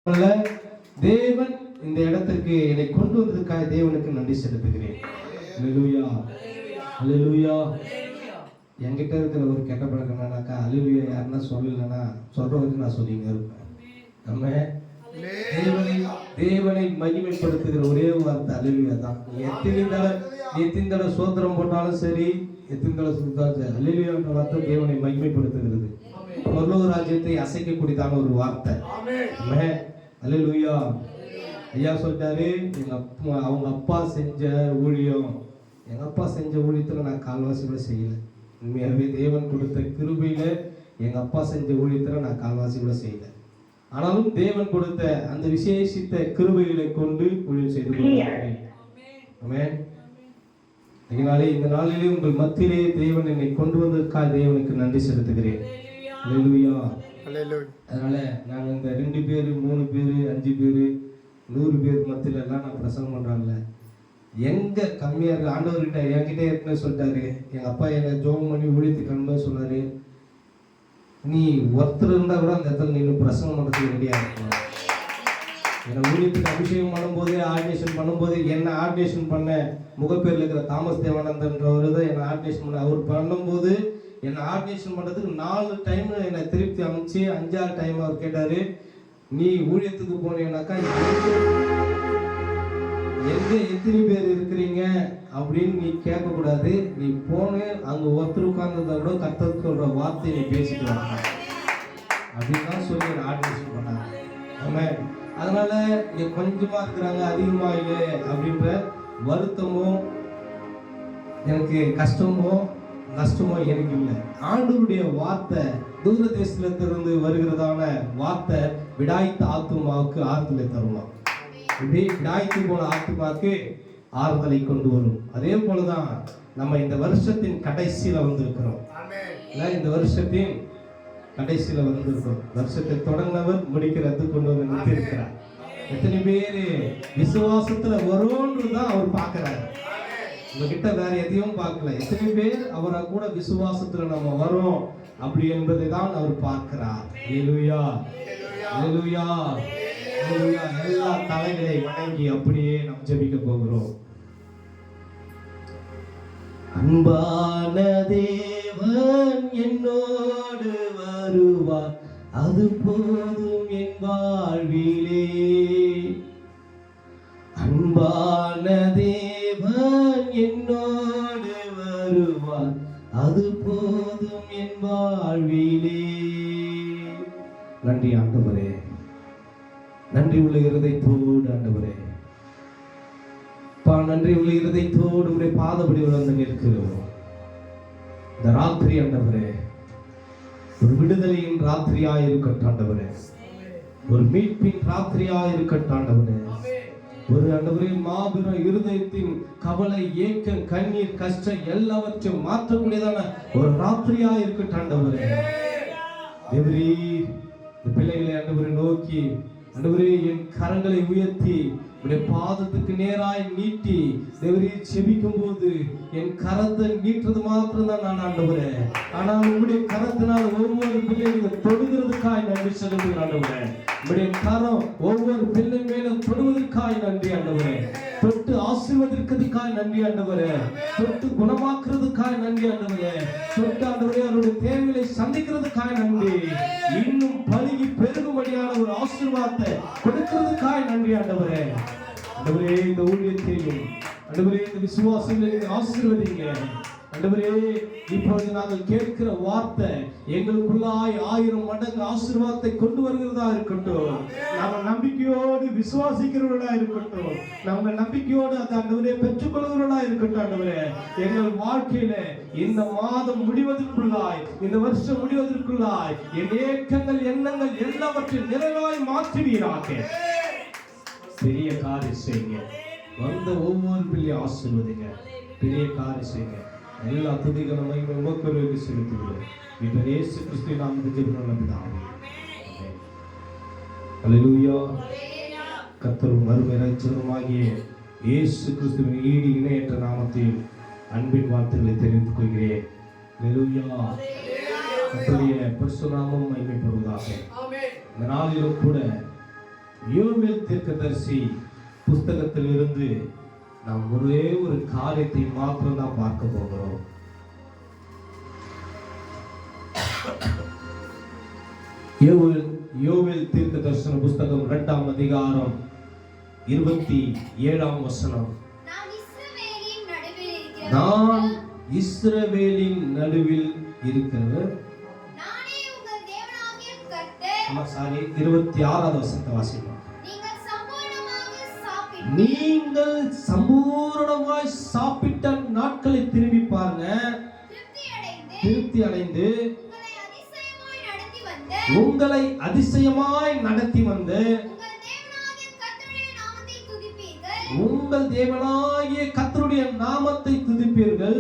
தேவன் இந்த இடத்திற்கு என்னை கொண்டு வந்ததுக்காக தேவனுக்கு நன்றி செலுத்துகிறேன். அல்லேலூயா, அல்லேலூயா. என்கிட்ட இருக்கிற ஒரு கெட்ட பழக்கம் என்னன்னாக்கா, அல்லேலூயா யாருன்னா சொல்லலைன்னா சொல்றதுக்கு நான் சொல்லிங்க இருப்பேன். நம்ம தேவனை மகிமைப்படுத்துகிற ஒரே வார்த்தை அல்லேலூயா தான். எத்தனை தடவை சோத்திரம் போட்டாலும் சரி, எத்தனை தடவை சுத்தாலும் அல்லேலூயான்ற வார்த்தை தேவனை மகிமைப்படுத்துகிறது. பரலோக ராஜ்யத்தை அசைக்கக்கூடியதான ஒரு வார்த்தை. அல்லேலூயா. ஐயா சொல்லிட்டாரு, அவங்க அப்பா செஞ்ச ஊழியம், எங்க அப்பா செஞ்ச ஊழியத்துல நான் கால்வாசி கூட செய்யல. உண்மையாகவே தேவன் கொடுத்த கிருபையில எங்க அப்பா செஞ்ச ஊழியத்துல நான் கால்வாசி கூட செய்யல. ஆனாலும் தேவன் கொடுத்த அந்த விசேஷித்த கிருபைகளை கொண்டு ஊழியம் செய்து கொண்டிருக்கிறேன். ஆமென். அதனாலே இந்த நாளிலே உங்கள் மத்தியிலே தேவன் என்னை கொண்டு வந்ததற்காக தேவனுக்கு நன்றி செலுத்துகிறேன். அல்லேலூயா. அதனால நாங்கள் இந்த 2 பேர் 3 பேர் 5 பேர் 100 பேர் மத்தியில எல்லாம் நான் பிரசங்கம் பண்றாங்கல்ல, எங்க கம்மியா இருக்கு. ஆண்டவர்கிட்ட என்கிட்ட ஏற்கனவே சொல்லிட்டாரு, எங்க அப்பா என்ன ஜோம் பண்ணி ஊழியத்துக்கு அனுப்ப சொன்னாரு, நீ ஒருத்தர் இருந்தா கூட அந்த இடத்துல நீ பிரசங்கம் பண்றதுக்கு ரெடியா இருக்கணும். என்னை ஊழியத்துக்கு அபிஷேகம் பண்ணும்போது ஆர்டினேஷன் பண்ணும்போது என்ன ஆர்டினேஷன் பண்ண முகப்பேரில் இருக்கிற தாமஸ் தேவானந்தன்றவர் தான் என்னை ஆர்டினேஷன் பண்ண. அவர் பண்ணும்போது என்னை ஆர்டினேஷன் பண்ணுறதுக்கு 4 டைம் என்னை திருப்தி அமைச்சு 5ஆவது டைம் அவர் கேட்டார், நீ ஊழியத்துக்கு போனீங்கன்னாக்கா எங்கே எத்தனை பேர் இருக்கிறீங்க அப்படின்னு நீ கேட்கக்கூடாது. நீ போன அங்கே ஒருத்தர் உட்கார்ந்ததை விட கர்த்தர் சொல்கிற வார்த்தையை நீ பேசிட்டு வாங்க அப்படின்னு தான் சொல்லி என்னை ஆர்டினேஷன் பண்ணாங்க. ஆமாம். அதனால இங்கே கொஞ்சமாக இருக்கிறாங்க அதிகமாக இல்லை அப்படின்ற வருத்தமோ எனக்கு கஷ்டமோ நஷ்டமோ எனக்கு இல்லை. ஆண்டவருடைய வார்த்தை தூர தேசத்திலிருந்து வருகிறதான வார்த்தை விடாய்த்த ஆத்துமாவுக்கு ஆறுதலை தருமா. இப்படி விடாய்த்து போன ஆத்துமாவுக்கு ஆறுதலை கொண்டு வரும். அதே போலதான் நம்ம இந்த வருஷத்தின் கடைசியில வந்திருக்கிறோம். இந்த வருஷத்தின் கடைசியில வந்திருக்கிறோம். வருஷத்தை தொடங்கினவர் முடிக்கிறது கொண்டு வந்து நிறுத்தி இருக்கிறார். எத்தனை பேரு விசுவாசத்துல வரும்ன்றதான் அவர் பார்க்கிறாரு. உங்ககிட்ட வேற எதையும் பார்க்கல. எத்தனை பேர் அவரை கூட விசுவாசத்துல நம்ம வரோம் அப்படி என்பதை தான் அவர் பார்க்கிறார். அல்லேலூயா, அல்லேலூயா, அல்லேலூயா. எல்லா தலைகளை வணங்கி அப்படியே நாம் ஜெபிக்க போகிறோம். அன்பான தேவன் என்னோடு வருவார், அது போதும் என் வாழ்விலே. அன்பான தேவன் என்னோடு வருவார், அது போதும் என் வாழ்விலே. நன்றி ஆண்டவரே, நன்றி உள்ள இருதயத்தோடு ஆண்டவரே, நன்றி உள்ள இருதயத்தோடு உடைய பாதபடி வந்து நிற்கிறோம். இந்த ராத்திரி ஆண்டவரே ஒரு விடுதலையின் ராத்திரியாய் இருக்கட்டும் ஆண்டவரே, ஒரு மீட்பின் ராத்திரியாய் இருக்கட்டும் ஆண்டவரே. ஒரு ஆண்டவரே மாபெரும் இருதயத்தின் கவலை ஏக்கம் கண்ணீர் கஷ்டம் எல்லாவற்றையும் மாற்றக்கூடியதான ஒரு ராத்திரியா இருக்கட்டும் ஆண்டவரே. தேவரே இந்த பிள்ளைகளை ஆண்டவரை நோக்கி ஆண்டவரே என் கரங்களை உயர்த்தி உடைய பாதத்துக்கு நேராய் நீட்டி தேவரே செபிக்கும் போது என் கரத்தை நீட்டுறது மாத்திரம் தான் நான் ஆண்டவரே. ஆனால் உங்களுடைய கரத்தினால் ஒவ்வொரு பிள்ளைகளும் தொடுகிறதுக்காய் நன்றி செலுத்துகிறேன் ஆண்டவரே. உங்களுடைய கரம் ஒவ்வொரு பிள்ளை மேலும் தொடுவதற்காய் நன்றி ஆண்டவரே. தொட்டு ஆசீர்வதிக்கிறதுக்காய் நன்றி ஆண்டவரே. தொட்டு குணமாக்குறதுக்காய் நன்றி ஆண்டவரே. தொட்டு ஆண்டவரே அவருடைய தேவைகளை சந்திக்கிறதுக்காய் நன்றி. இன்னும் பருகி பெருகும்படியான ஒரு ஆசீர்வாதத்தை கொடுக்கிறதுக்காய் நன்றி ஆண்டவரே. ஆண்டவரே இந்த ஊழியத்தையும் ஆண்டவரே இந்த விசுவாசங்களை ஆசீர்வதிங்க ஆண்டவரே. இப்பொழுது நாங்கள் கேட்கிற வார்த்தை எங்களுக்குள்ளாய் 1000 மடங்கு ஆசீர்வாதத்தை கொண்டு வருகிறதா இருக்கட்டும். நாங்கள் நம்பிக்கையோடு விசுவாசிக்கிறவர்களா இருக்கட்டும். நாங்கள் நம்பிக்கையோடு அந்த ஆண்டவரே பெற்றுக்கொள்கிறவர்களா இருக்கட்டும் ஆண்டவரே. எங்கள் வாழ்க்கையில இந்த மாதம் முடிவதற்குள்ளாய், இந்த வருஷம் முடிவதற்குள்ளாய் என் ஏக்கங்கள் எண்ணங்கள் எல்லாவற்றையும் நிறைவாய் மாற்றுவீராக. பெரிய காரியம் செய்யுங்க. வந்த ஒவ்வொரு பிள்ளையை ஆசீர்வதிங்க. பெரிய காரியம் செய்யுங்க. எல்லா துதிகளும் உமக்கு செலுத்துகிறோம். இப்ப இயேசு கிறிஸ்துவின் நாமத்தில் ஜெபிக்கிறோம் பிதாவே. அல்லேலூயா. கர்த்தரும் மறுமை இரட்சகருமாகிய இயேசு கிறிஸ்துவின் ஈடு இணையற்ற நாமத்தில் அன்பின் வார்த்தைகளை தெரிவித்துக் கொள்கிறேன். அல்லேலூயா. கர்த்தருடைய பரிசுத்த நாமம் மகிமைப்படுவதாக. இந்த நாளிலும் கூட யோவேல் தீர்க்கதரிசி புஸ்தகத்தில் இருந்து நாம் ஒரே ஒரு காரியத்தை மாத்திரம் தான் பார்க்க போகிறோம். யோவேல் தீர்க்கதரிசன புஸ்தகம் 2ஆம் அதிகாரம் 27ஆம் வசனம். நான் இஸ்ரவேலின் நடுவில் இருக்கிறவர். 26ஆவது வசனத்தை வாசிப்போம். நீங்கள் சம்பூரணமாய் சாப்பிட்ட நாட்களை திரும்பி பாருங்க. திருப்தி அடைந்து உங்களை அதிசயமாய் நடத்தி வந்து உங்கள் தேவனாகிய கர்த்தருடைய நாமத்தை துதிப்பீர்கள்.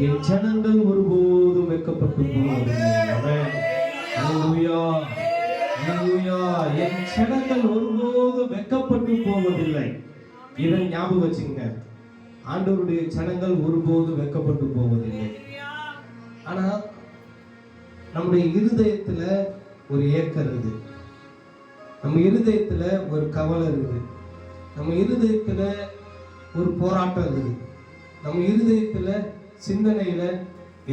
என் ஜனங்கள் ஒருபோதும் வெட்கப்பட்டு போவதில்லை. அல்லேலூயா, அல்லேலூயா. என் ஜனங்கள் ஒருபோதும் வெட்கப்பட்டு போவதில்லை. இதை ஞாபகம் வச்சுங்க. ஆண்டவருடைய ஜனங்கள் ஒருபோதும் வெட்கப்பட்டு போவதில்லை. ஆனா நம்முடைய இருதயத்துல ஒரு ஏக்கம் இருக்குது, நம்ம இருதயத்துல ஒரு கவலை இருக்குது, நம்ம இருதயத்துல ஒரு போராட்டம் இருக்குது, நம்ம இருதயத்துல சிந்தனையில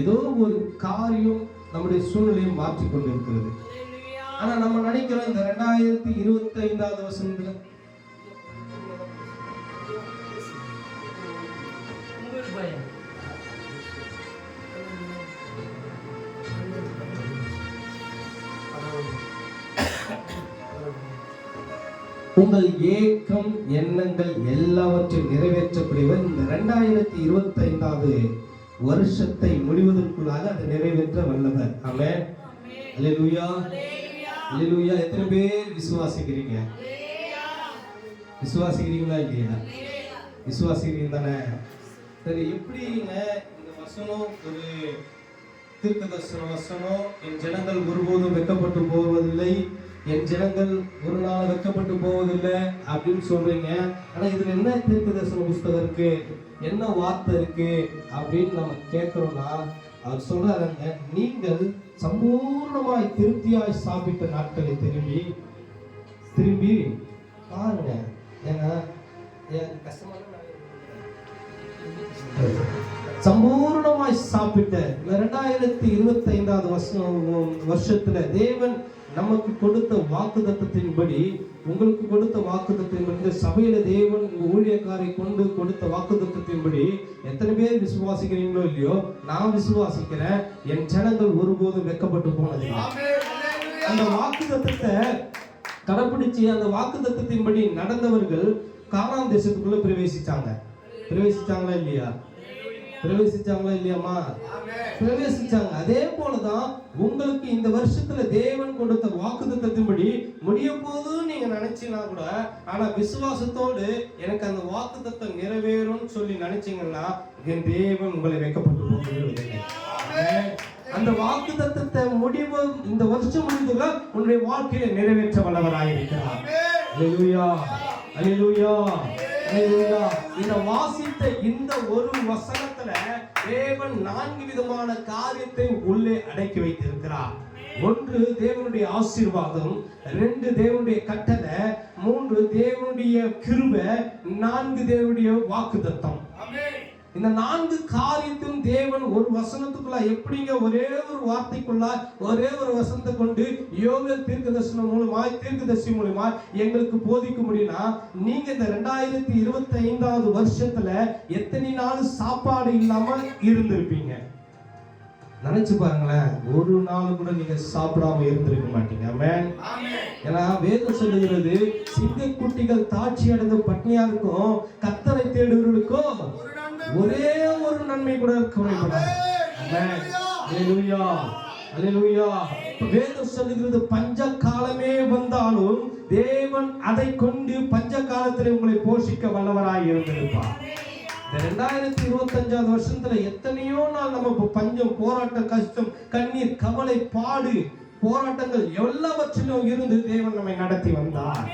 ஏதோ ஒரு காரியம் நம்முடைய சூழ்நிலையை மாற்றி கொண்டு இருக்கிறது. ஆனா நம்ம நினைக்கிறோம் இந்த 2025ஆவது வருஷத்துல உங்கள் ஏக்கம் எண்ணங்கள் எல்லாவற்றையும் நிறைவேற்றக்கூடியவர் இந்த 2025ஆவது வருஷத்தை முடிவதற்குள்ளாக அதை நிறைவேற்ற வல்லவர். ஆமென், அல்லேலூயா, அல்லேலூயா. எத்தனை பேர் விசுவாசிக்கிறீங்க? விசுவாசிக்கிறீங்களா இல்லையா? விசுவாசிக்கிறீங்க தானே? சரி, எப்படிங்க இந்த வசனம் ஒரு தீர்க்கதரிசன வசனம், என் ஜனங்கள் ஒருபோதும் வெட்கப்பட்டு போவதில்லை, என் ஜனங்கள் ஒரு நாள் வெட்கப்பட்டு போவதில்லை அப்படின்னு சொல்றீங்க. ஆனா இதுல என்ன தீர்க்கதரிசன புஸ்தகம் இருக்கு, என்ன வார்த்தை இருக்கு அப்படின்னு நம்ம கேட்கிறோம்னா, அவர் சொல்றாருங்க, நீங்கள் சம்பூர்ணமாய் திருப்தியாய் சாப்பிட்ட நாட்களை திரும்பி திரும்பி பாருங்க. ஏன்னா கஷ்டமான சம்பூர்ணமாய் சாப்பிட்ட 2025ஆவது வருஷத்துல தேவன் நமக்கு கொடுத்த வாக்குத்தத்தத்தின்படி, உங்களுக்கு கொடுத்த வாக்குத்தத்தின்படி, சபையில தேவன் ஊழியக்காரை கொண்டு கொடுத்த வாக்குத்தத்தின்படி எத்தனை பேர் விசுவாசிக்கிறீங்களோ இல்லையோ, நான் விசுவாசிக்கிறேன். என் ஜனங்கள் ஒருபோதும் வெட்கப்பட்டு போனது. அந்த வாக்குத்தத்தத்தை கடைபிடிச்சு அந்த வாக்குத்தத்தின்படி நடந்தவர்கள் கானான் தேசத்துக்குள்ள பிரவேசிச்சாங்களா இல்லையா? பிரவேசிச்சாங்களா இல்லையாமா? பிரவேசிச்சாங்க. அதே போலதான் உங்களுக்கு இந்த வருஷத்துல தேவன் கொடுத்த வாக்குத்தத்தத்தின்படி முடிய போதும் நீங்க நினைச்சீங்கன்னா கூட, ஆனா விசுவாசத்தோடு எனக்கு அந்த வாக்குத்தத்தம் நிறைவேறும் சொல்லி நினைச்சீங்கன்னா என் தேவன் உங்களை வெட்கப்பட்டு போவதில்லை. அந்த வாக்குத்தத்தத்தை முடிவு இந்த வருஷம் முடிந்ததுல உன்னுடைய வாழ்க்கையில நிறைவேற்ற வல்லவராயிருக்கிறார். அல்லேலூயா, அல்லேலூயா, அல்லேலூயா. இந்த வாசித்த இந்த ஒரு வசனத்துல தேவன் 4 விதமான காரியத்தை உள்ளே அடக்கி வைத்திருக்கிறார். 1 தேவனுடைய ஆசீர்வாதம், 2 தேவனுடைய கட்டளை, 3 தேவனுடைய கிருபை, 4 தேவனுடைய வாக்குத்தத்தம். இந்த 4 காரியத்தையும் தேவன் ஒரு வசனத்துக்குள்ள எப்படிங்க ஒரே ஒரு வார்த்தைக்குள்ள ஒரே ஒரு வசனத்தை கொண்டு யோவேல் தீர்க்கதரிசனம் மூலமாய் தீர்க்கதரிசி மூலமாய் எங்களுக்கு போதிக்க முடியும்னா, நீங்க இந்த 2025ஆவது வருஷத்துல எத்தனை நாள் சாப்பாடு இல்லாம இருந்திருப்பீங்க? நினைச்சு பாருங்களேன். ஒரு நாள் கூட நீங்க சாப்பிடாம இருந்திருக்க மாட்டீங்க. ஆமென். ஏன்னா வேதம் சொல்லுகிறது, சிங்கக்குட்டிகள் தாட்சி அடைந்து பட்னியா இருக்கும், கர்த்தரை தேடுவர்களுக்கும் ஒரே ஒரு நன்மை கூட குறைபடாது. ஆமென், அல்லேலூயா, அல்லேலூயா. வேதம் சொல்லுகிறது, பஞ்ச காலமே வந்தாலும் தேவன் அதை கொண்டு பஞ்ச காலத்திலே உங்களை போஷிக்க வல்லவராய் இருந்திருப்பார். இந்த 2025ஆவது வருஷத்துல எத்தனையோ நாள் நம்ம பஞ்சம், போராட்டம், கஷ்டம், கண்ணீர், கவலை, பாடு, போராட்டங்கள் எல்லாவற்றிலும் இருந்து தேவன் நம்மை நடத்தி வந்தார்.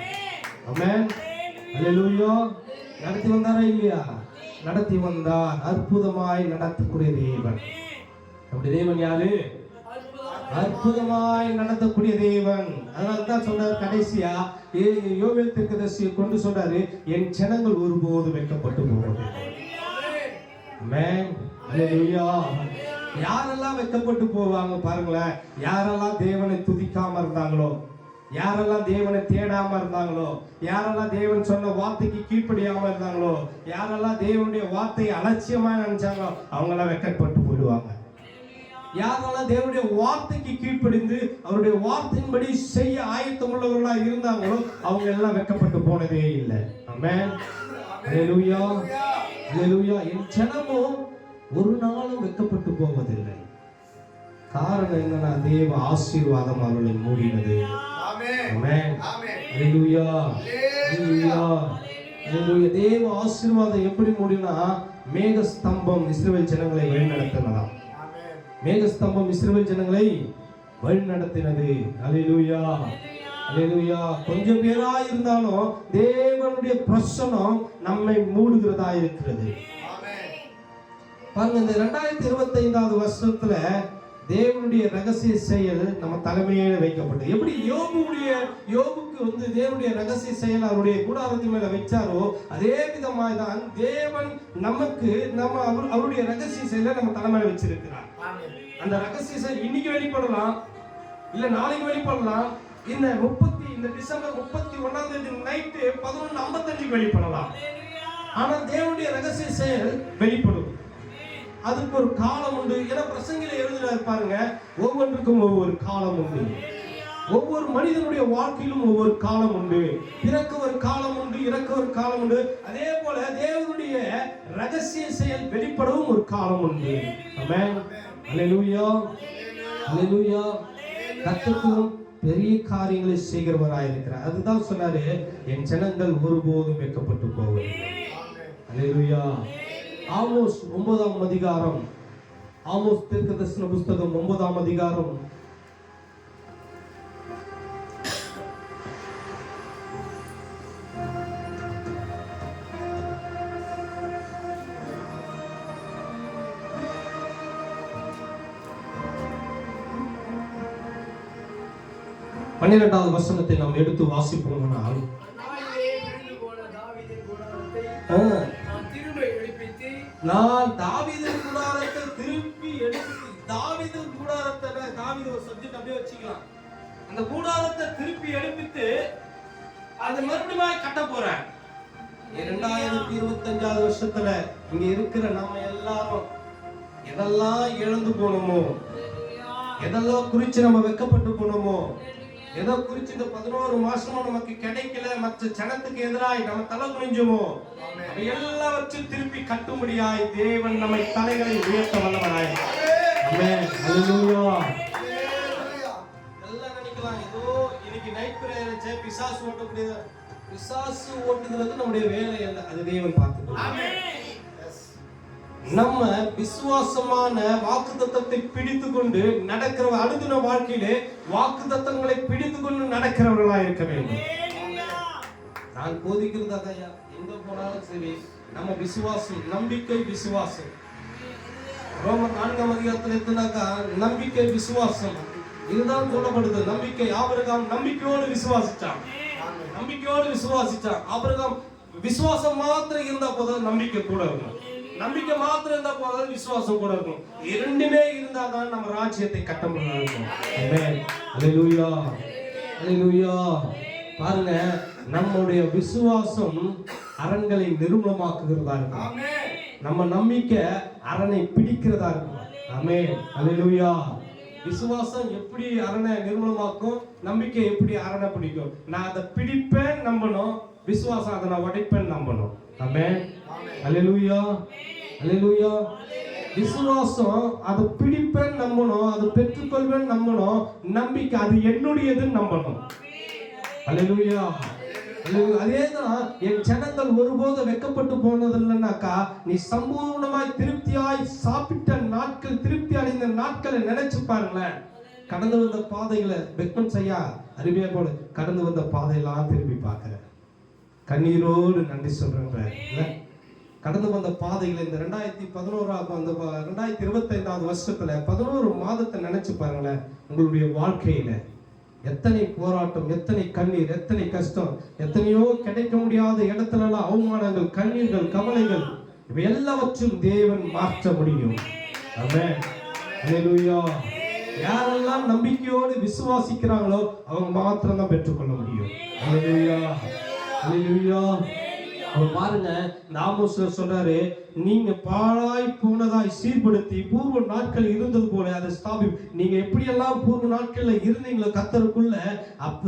ஆமென், அல்லேலூயா. நடத்தி வந்தாரா இல்லையா? நடத்தி வந்தார். அற்புதமாய் நடத்தக்கூடிய தேவன். நம்முடைய தேவன் யாரு? அற்புதமாய் நடத்தக்கூடிய தேவன். அதனால்தான் சொன்னார் கடைசியா யோவேல் தீர்க்கதரிசியை கொண்டு சொன்னாரு, என் ஜனங்கள் ஒருபோது வெட்கப்பட்டு போவது. ஆமென். அல்லேலூயா. யாரெல்லாம் வெட்கப்பட்டு போவாங்க பாருங்களேன். யாரெல்லாம் தேவனை துதிக்காம இருந்தாங்களோ, யாரெல்லாம் தேவனை தேடாம இருந்தாங்களோ, யாரெல்லாம் தேவன் சொன்ன வார்த்தைக்கு கீழ்ப்படியாம இருந்தாங்களோ, யாரெல்லாம் தேவனுடைய வார்த்தையை அலட்சியமா நினைச்சாங்களோ, அவங்க எல்லாம் வெட்கப்பட்டு போயிடுவாங்க. யாரெல்லாம் தேவனுடைய வார்த்தைக்கு கீழ்ப்படிந்து அவருடைய வார்த்தையின்படி செய்ய ஆயத்தம் உள்ளவர்களா இருந்தாங்களோ, அவங்க எல்லாம் வெட்கப்பட்டு போனதே இல்லை. ஆமென். அல்லேலூயா. அல்லேலூயா. என் ஜனமும் ஒரு நாளும் வெட்கப்பட்டு போவதில்லை. காரணம் என்னன்னா, தேவ ஆசீர்வாதம் அவர்களை மூடினது. ஆமென். அல்லேலூயா. அல்லேலூயா. அல்லேலூயா. தேவ ஆசீர்வாதம் எப்படி மூடினா, மேக ஸ்தம்பம் இஸ்ரவேல் ஜனங்களை வழிநடத்தினதாம். மேகஸ்தம்பம் இஸ்ரவேல் ஜனங்களை வழி நடத்தினது. அல்லேலூயா. அல்லேலூயா. கொஞ்சம் பேரா இருந்தாலும் தேவனுடைய பிரசன்னம் நம்மை மூடுகிறதா இருக்கிறது. பாருங்க, இந்த 2025வது வருஷத்துல தேவனுடைய ரகசிய செயல் நம்ம தலைமையில வைக்கப்பட்டது. எப்படி யோபுக்கு தேவனுடைய ரகசிய செயல் அவருடைய கூடாரத்தின் மேல வச்சாரோ, அதே விதமாய் தான் தேவன் நமக்கு அவருடைய ரகசிய செயலை நம்ம தலைமையில வச்சிருக்கிறார். அந்த ரகசிய செயல் இன்னைக்கு வெளிப்படலாம், இல்ல நாளைக்கு வெளிப்படலாம், இந்த டிசம்பர் 31ஆம் தேதி நைட்டு 11:55 வெளிப்படலாம். ஆனா தேவனுடைய ரகசிய செயல் வெளிப்படும். அதுக்கு ஒரு காலம் உண்டு. ஏன்னா பிரசங்கில எழுதுறாரு பாருங்க, ஒவ்வொன்றுக்கும் ஒவ்வொரு காலம் உண்டு. ஒவ்வொரு மனிதனுடைய வாழ்க்கையிலும் ஒவ்வொரு காலம் உண்டு. பிறக்க ஒரு காலம் உண்டு, இறக்க ஒரு காலம் உண்டு. அதே போல தேவனுடைய ரகசிய செயல் வெளிப்படவும் ஒரு காலம் உண்டு. ஆமென். அல்லேலூயா. அல்லேலூயா. கர்த்தர் பெரிய காரியங்களை செய்கிறவராய் இருக்கிறார். அதுதான் சொன்னாரு, என் ஜனங்கள் ஒருபோதும் வெட்கப்பட்டு போவதில்லை. அல்லேலூயா. ஆமோஸ் 9ஆம் அதிகாரம், ஆமோஸ் தீர்க்கதரிசன புத்தகம் 9ஆம் அதிகாரம் 12வது வசனத்தை நாம் எடுத்து வாசிப்போம்னால், நான் தாவீதின் கூடாரத்தை திருப்பி எடுத்து, தாவீதின் கூடாரத்தை தாவீது ஒரு சப்ஜெக்ட் அப்படியே வச்சுக்கலாம். அந்த கூடாரத்தை திருப்பி எடுப்பித்து அதை மறுபடியும் கட்ட போறேன். 2025வது வருஷத்துல இங்க இருக்கிற நம்ம எல்லாரும் எதெல்லாம் இழந்து போனோமோ, எதெல்லாம் குறிச்சு நம்ம வெட்கப்பட்டு போனோமோ, எதோ குறிச்சு இந்த 11 மாசமும் நமக்கு கிடைக்கல, மற்ற ஜனத்துக்கு எதிராய் நம்ம தலை குனிஞ்சோமோ, எல்லாவற்றையும் திருப்பி கட்டும்படியாய் தேவன் நம்மை தலைகளை உயர்த்த வல்லவராய். ஆமென். அல்லேலூயா. எல்லாம் நினைக்கலாம், ஏதோ இன்னைக்கு நைட் பிரேயர் பிசாசு ஓட்டக்கூடியது. பிசாசு ஓட்டுகிறது நம்முடைய வேலை அல்ல, அது தேவன் பார்த்துக்கிறார். ஆமென். நம்ம விசுவாசமான வாக்குத்தத்தத்தை பிடித்துக்கொண்டு நடக்கிற அனுதின வாழ்க்கையிலே வாக்குத்தத்தங்களை பிடித்துக்கொண்டு நடக்கிறவர்களா இருக்க வேண்டும். நான் போதிக்கிறதாக எங்க போனாலும் சரி, நம்ம விசுவாசம், நம்பிக்கை, விசுவாசம். ரோமர் 4ஆம் அதிகாரத்தில் எடுத்துனாக்கா நம்பிக்கை, விசுவாசம் இதுதான் சொல்லப்படுது. நம்பிக்கை, ஆபிரகாம் நம்பிக்கையோடு விசுவாசிச்சான். நம்பிக்கையோடு விசுவாசிச்சான். ஆபிரகாம் விசுவாசம் மாத்திரம் இருந்தா போதும், நம்பிக்கை கூட இருக்கும். நம்பிக்கை மாத்திரம் இருந்தா போதும், விசுவாசம் கூட இருக்கும். இரண்டுமே இருந்தாதான் நம்ம ராஜ்யத்தை கட்ட முடியும். ஆமென். அல்லேலூயா. அல்லேலூயா. பாருங்க, நம்முடைய விசுவாசம் அரண்களை நிர்மூலமாக்குகிறதா இருக்கும். ஆமென். நம்ம நம்பிக்கை அரணை பிடிக்கிறதா இருக்கும். ஆமென். அல்லேலூயா. விசுவாசம் எப்படி அரணை நிர்மூலமாக்கும், நம்பிக்கை எப்படி அரணை பிடிக்கும். நான் அதை பிடிப்பேன் நம்பணும், விசுவாசம் அதை நான் உடைப்பேன் நம்பணும். ஆமென். அல்லேலூயா. அல்லேலூயா. விசுவாசம் அதை பிடிப்பேன் நம்பணும், அதை பெற்றுக்கொள்வேன் நம்பணும், நம்பிக்கை அது என்னுடையதுன்னு நம்பணும். அல்லேலூயா. அதேதான் என் ஜனங்கள் ஒருபோது வெட்கப்பட்டு போனதில்லைனாக்கா, நீ சம்பூர்ணமாய் திருப்தியாய் சாப்பிட்ட நாட்கள், திருப்தி அடைந்த நாட்களை நினைச்சு பாருங்களேன். கடந்து வந்த பாதைகளை வெட்கம் செய்யா அருமையா போல கடந்து வந்த பாதையெல்லாம் திரும்பி பார்க்கிற கண்ணீரோடு நன்றி சொல்றேன். கடந்து வந்த பாதையில் இந்த 2025 வருஷத்துல 11 மாதத்தை நினைச்சு பாருங்களேன். உங்களுடைய வாழ்க்கையில எத்தனை போராட்டம், எத்தனை கண்ணீர், எத்தனை கஷ்டம், எத்தனையோ கிடைக்க முடியாத இடத்துல எல்லாம் அவமானங்கள், கண்ணீர்கள், கவலைகள், இவை எல்லாவற்றும் தேவன் மாற்ற முடியும். ஆமென். ஹல்லேலூயா. யாரெல்லாம் நம்பிக்கையோடு விசுவாசிக்கிறாங்களோ அவங்க மாத்திரம் தான் பெற்றுக்கொள்ள முடியும். ஹல்லேலூயா. ஹல்லேலூயா. அவர் பாருங்க, ஆமோஸ்ல சொல்றாரு, நீங்க பாழாய் போனதாய் சீர்படுத்தி பூர்வ நாட்கள் இருந்தது போல அதை ஸ்தாபி. நீங்க எப்படியெல்லாம் பூர்வ நாட்கள்ல இருந்தீங்களோ கர்த்தருக்குள்ள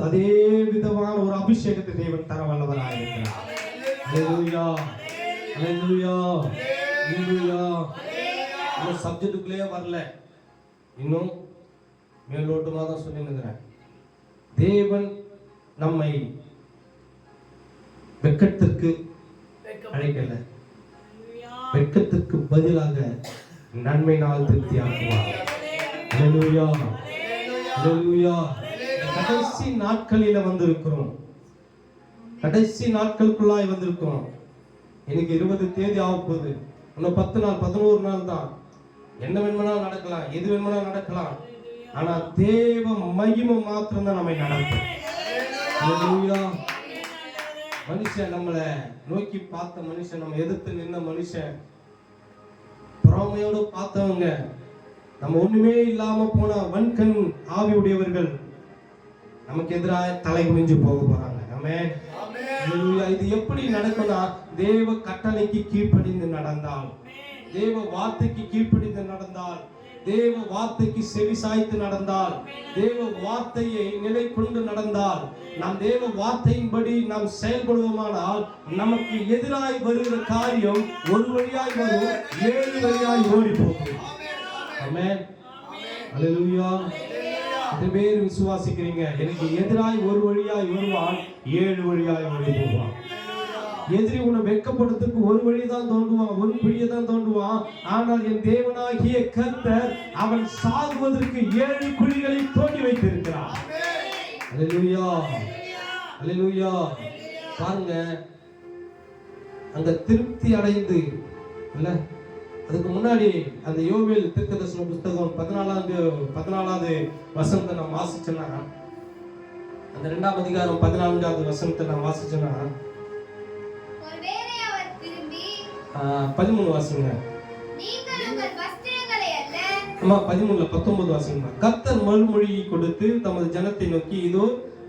அதே விதமான ஒரு அபிஷேகத்தை தேவன் தர வல்லவராக இருக்கிறார். ஹல்லேலூயா. ஹல்லேலூயா. ஹல்லேலூயா. இந்த சப்ஜெக்டுக்குள்ளே வரல, இன்னும் மேலோட்டமா தான் சொல்லியிருக்கிறேன். தேவன் நம்மை வெட்கத்திற்கு அழைக்கல, வெட்கத்திற்கு பதிலாக நன்மையினால் திருப்தியாக்குவார். ஹல்லேலூயா. ஹல்லேலூயா. கடைசி நாட்களில வந்திருக்கிறோம், கடைசி நாட்களுக்குள்ளாய் வந்திருக்கிறோம். எனக்கு 20 தேதி ஆக போகுது. இன்னும் 10 நாள் 11 நாள் தான். என்ன வேணுமானாலும் நடக்கலாம், எது வேணுமானாலும் நடக்கலாம். ஆனா தேவ மகிமை மாத்திரம் தான் நம்மை நடக்கும். ஹல்லேலூயா. மனுஷன் நம்மளை நோக்கி பார்த்த மனுஷன், நம்ம எதிர்த்து நின்ன மனுஷன், பொறாமையோடு பார்த்தவங்க, நம்ம ஒண்ணுமே இல்லாம போன வன்கண் ஆவியுடையவர்கள் நமக்கு எதிராக தலை குனிஞ்சு போக போறாங்க. ஆமென். ஹல்லேலூயா. இது எப்படி நடக்கும்னா, தேவ கட்டளைக்கு கீழ்ப்படிந்து நடந்தால், தேவ வார்த்தைக்கு கீழ்ப்படிந்து நடந்தால், தேவ வார்த்தைக்கு செவி சாய்த்து நடந்தால், தேவ வார்த்தையை நிலை கொண்டு நடந்தால், நாம் தேவ வார்த்தையின்படி நாம் செயல்படுவோமானால், நமக்கு எதிராய் வருகிற காரியம் ஒரு வழியாய் வரும், 7 வழியாய் ஓடி போகும். ஆமென். ஹல்லேலூயா. எத்தனை பேர் விசுவாசிக்கிறீங்க? எனக்கு எதிராய் ஒரு வழியாய் வருவான், 7 வழியாய் ஓடி போவான். எதிரி உன்னை வெட்கப்படுத்துக்கு ஒரு வழிதான் தோன்றுவான், ஒரு பிடியை தான் தோன்றுவான். ஆனால் என் தேவனாகிய கர்த்தர் அவன் சாகுவதற்கு 7 குழிகளை தோண்டி வைத்திருக்கிறார். ஹல்லேலூயா. ஹல்லேலூயா. பாருங்க, அந்த திருப்தி அடைந்து இல்ல, அதுக்கு முன்னாடி அந்த யோவேல் தீர்க்கதரிசன புத்தகம் 14வது வசனத்தை நான் வாசிச்சேன்னா, அந்த 2ஆம் அதிகாரம் 14வது வசனத்தை நான் வாசிச்சேன்னா, 13 வாசிங்க. நீங்கள் உங்கள் வஸ்திரங்களை அல்ல, 13ல 19 வாசிங்க. கர்த்தர் மறுமொழி கொடுத்து தமது ஜனத்தை நோக்கி, இதோ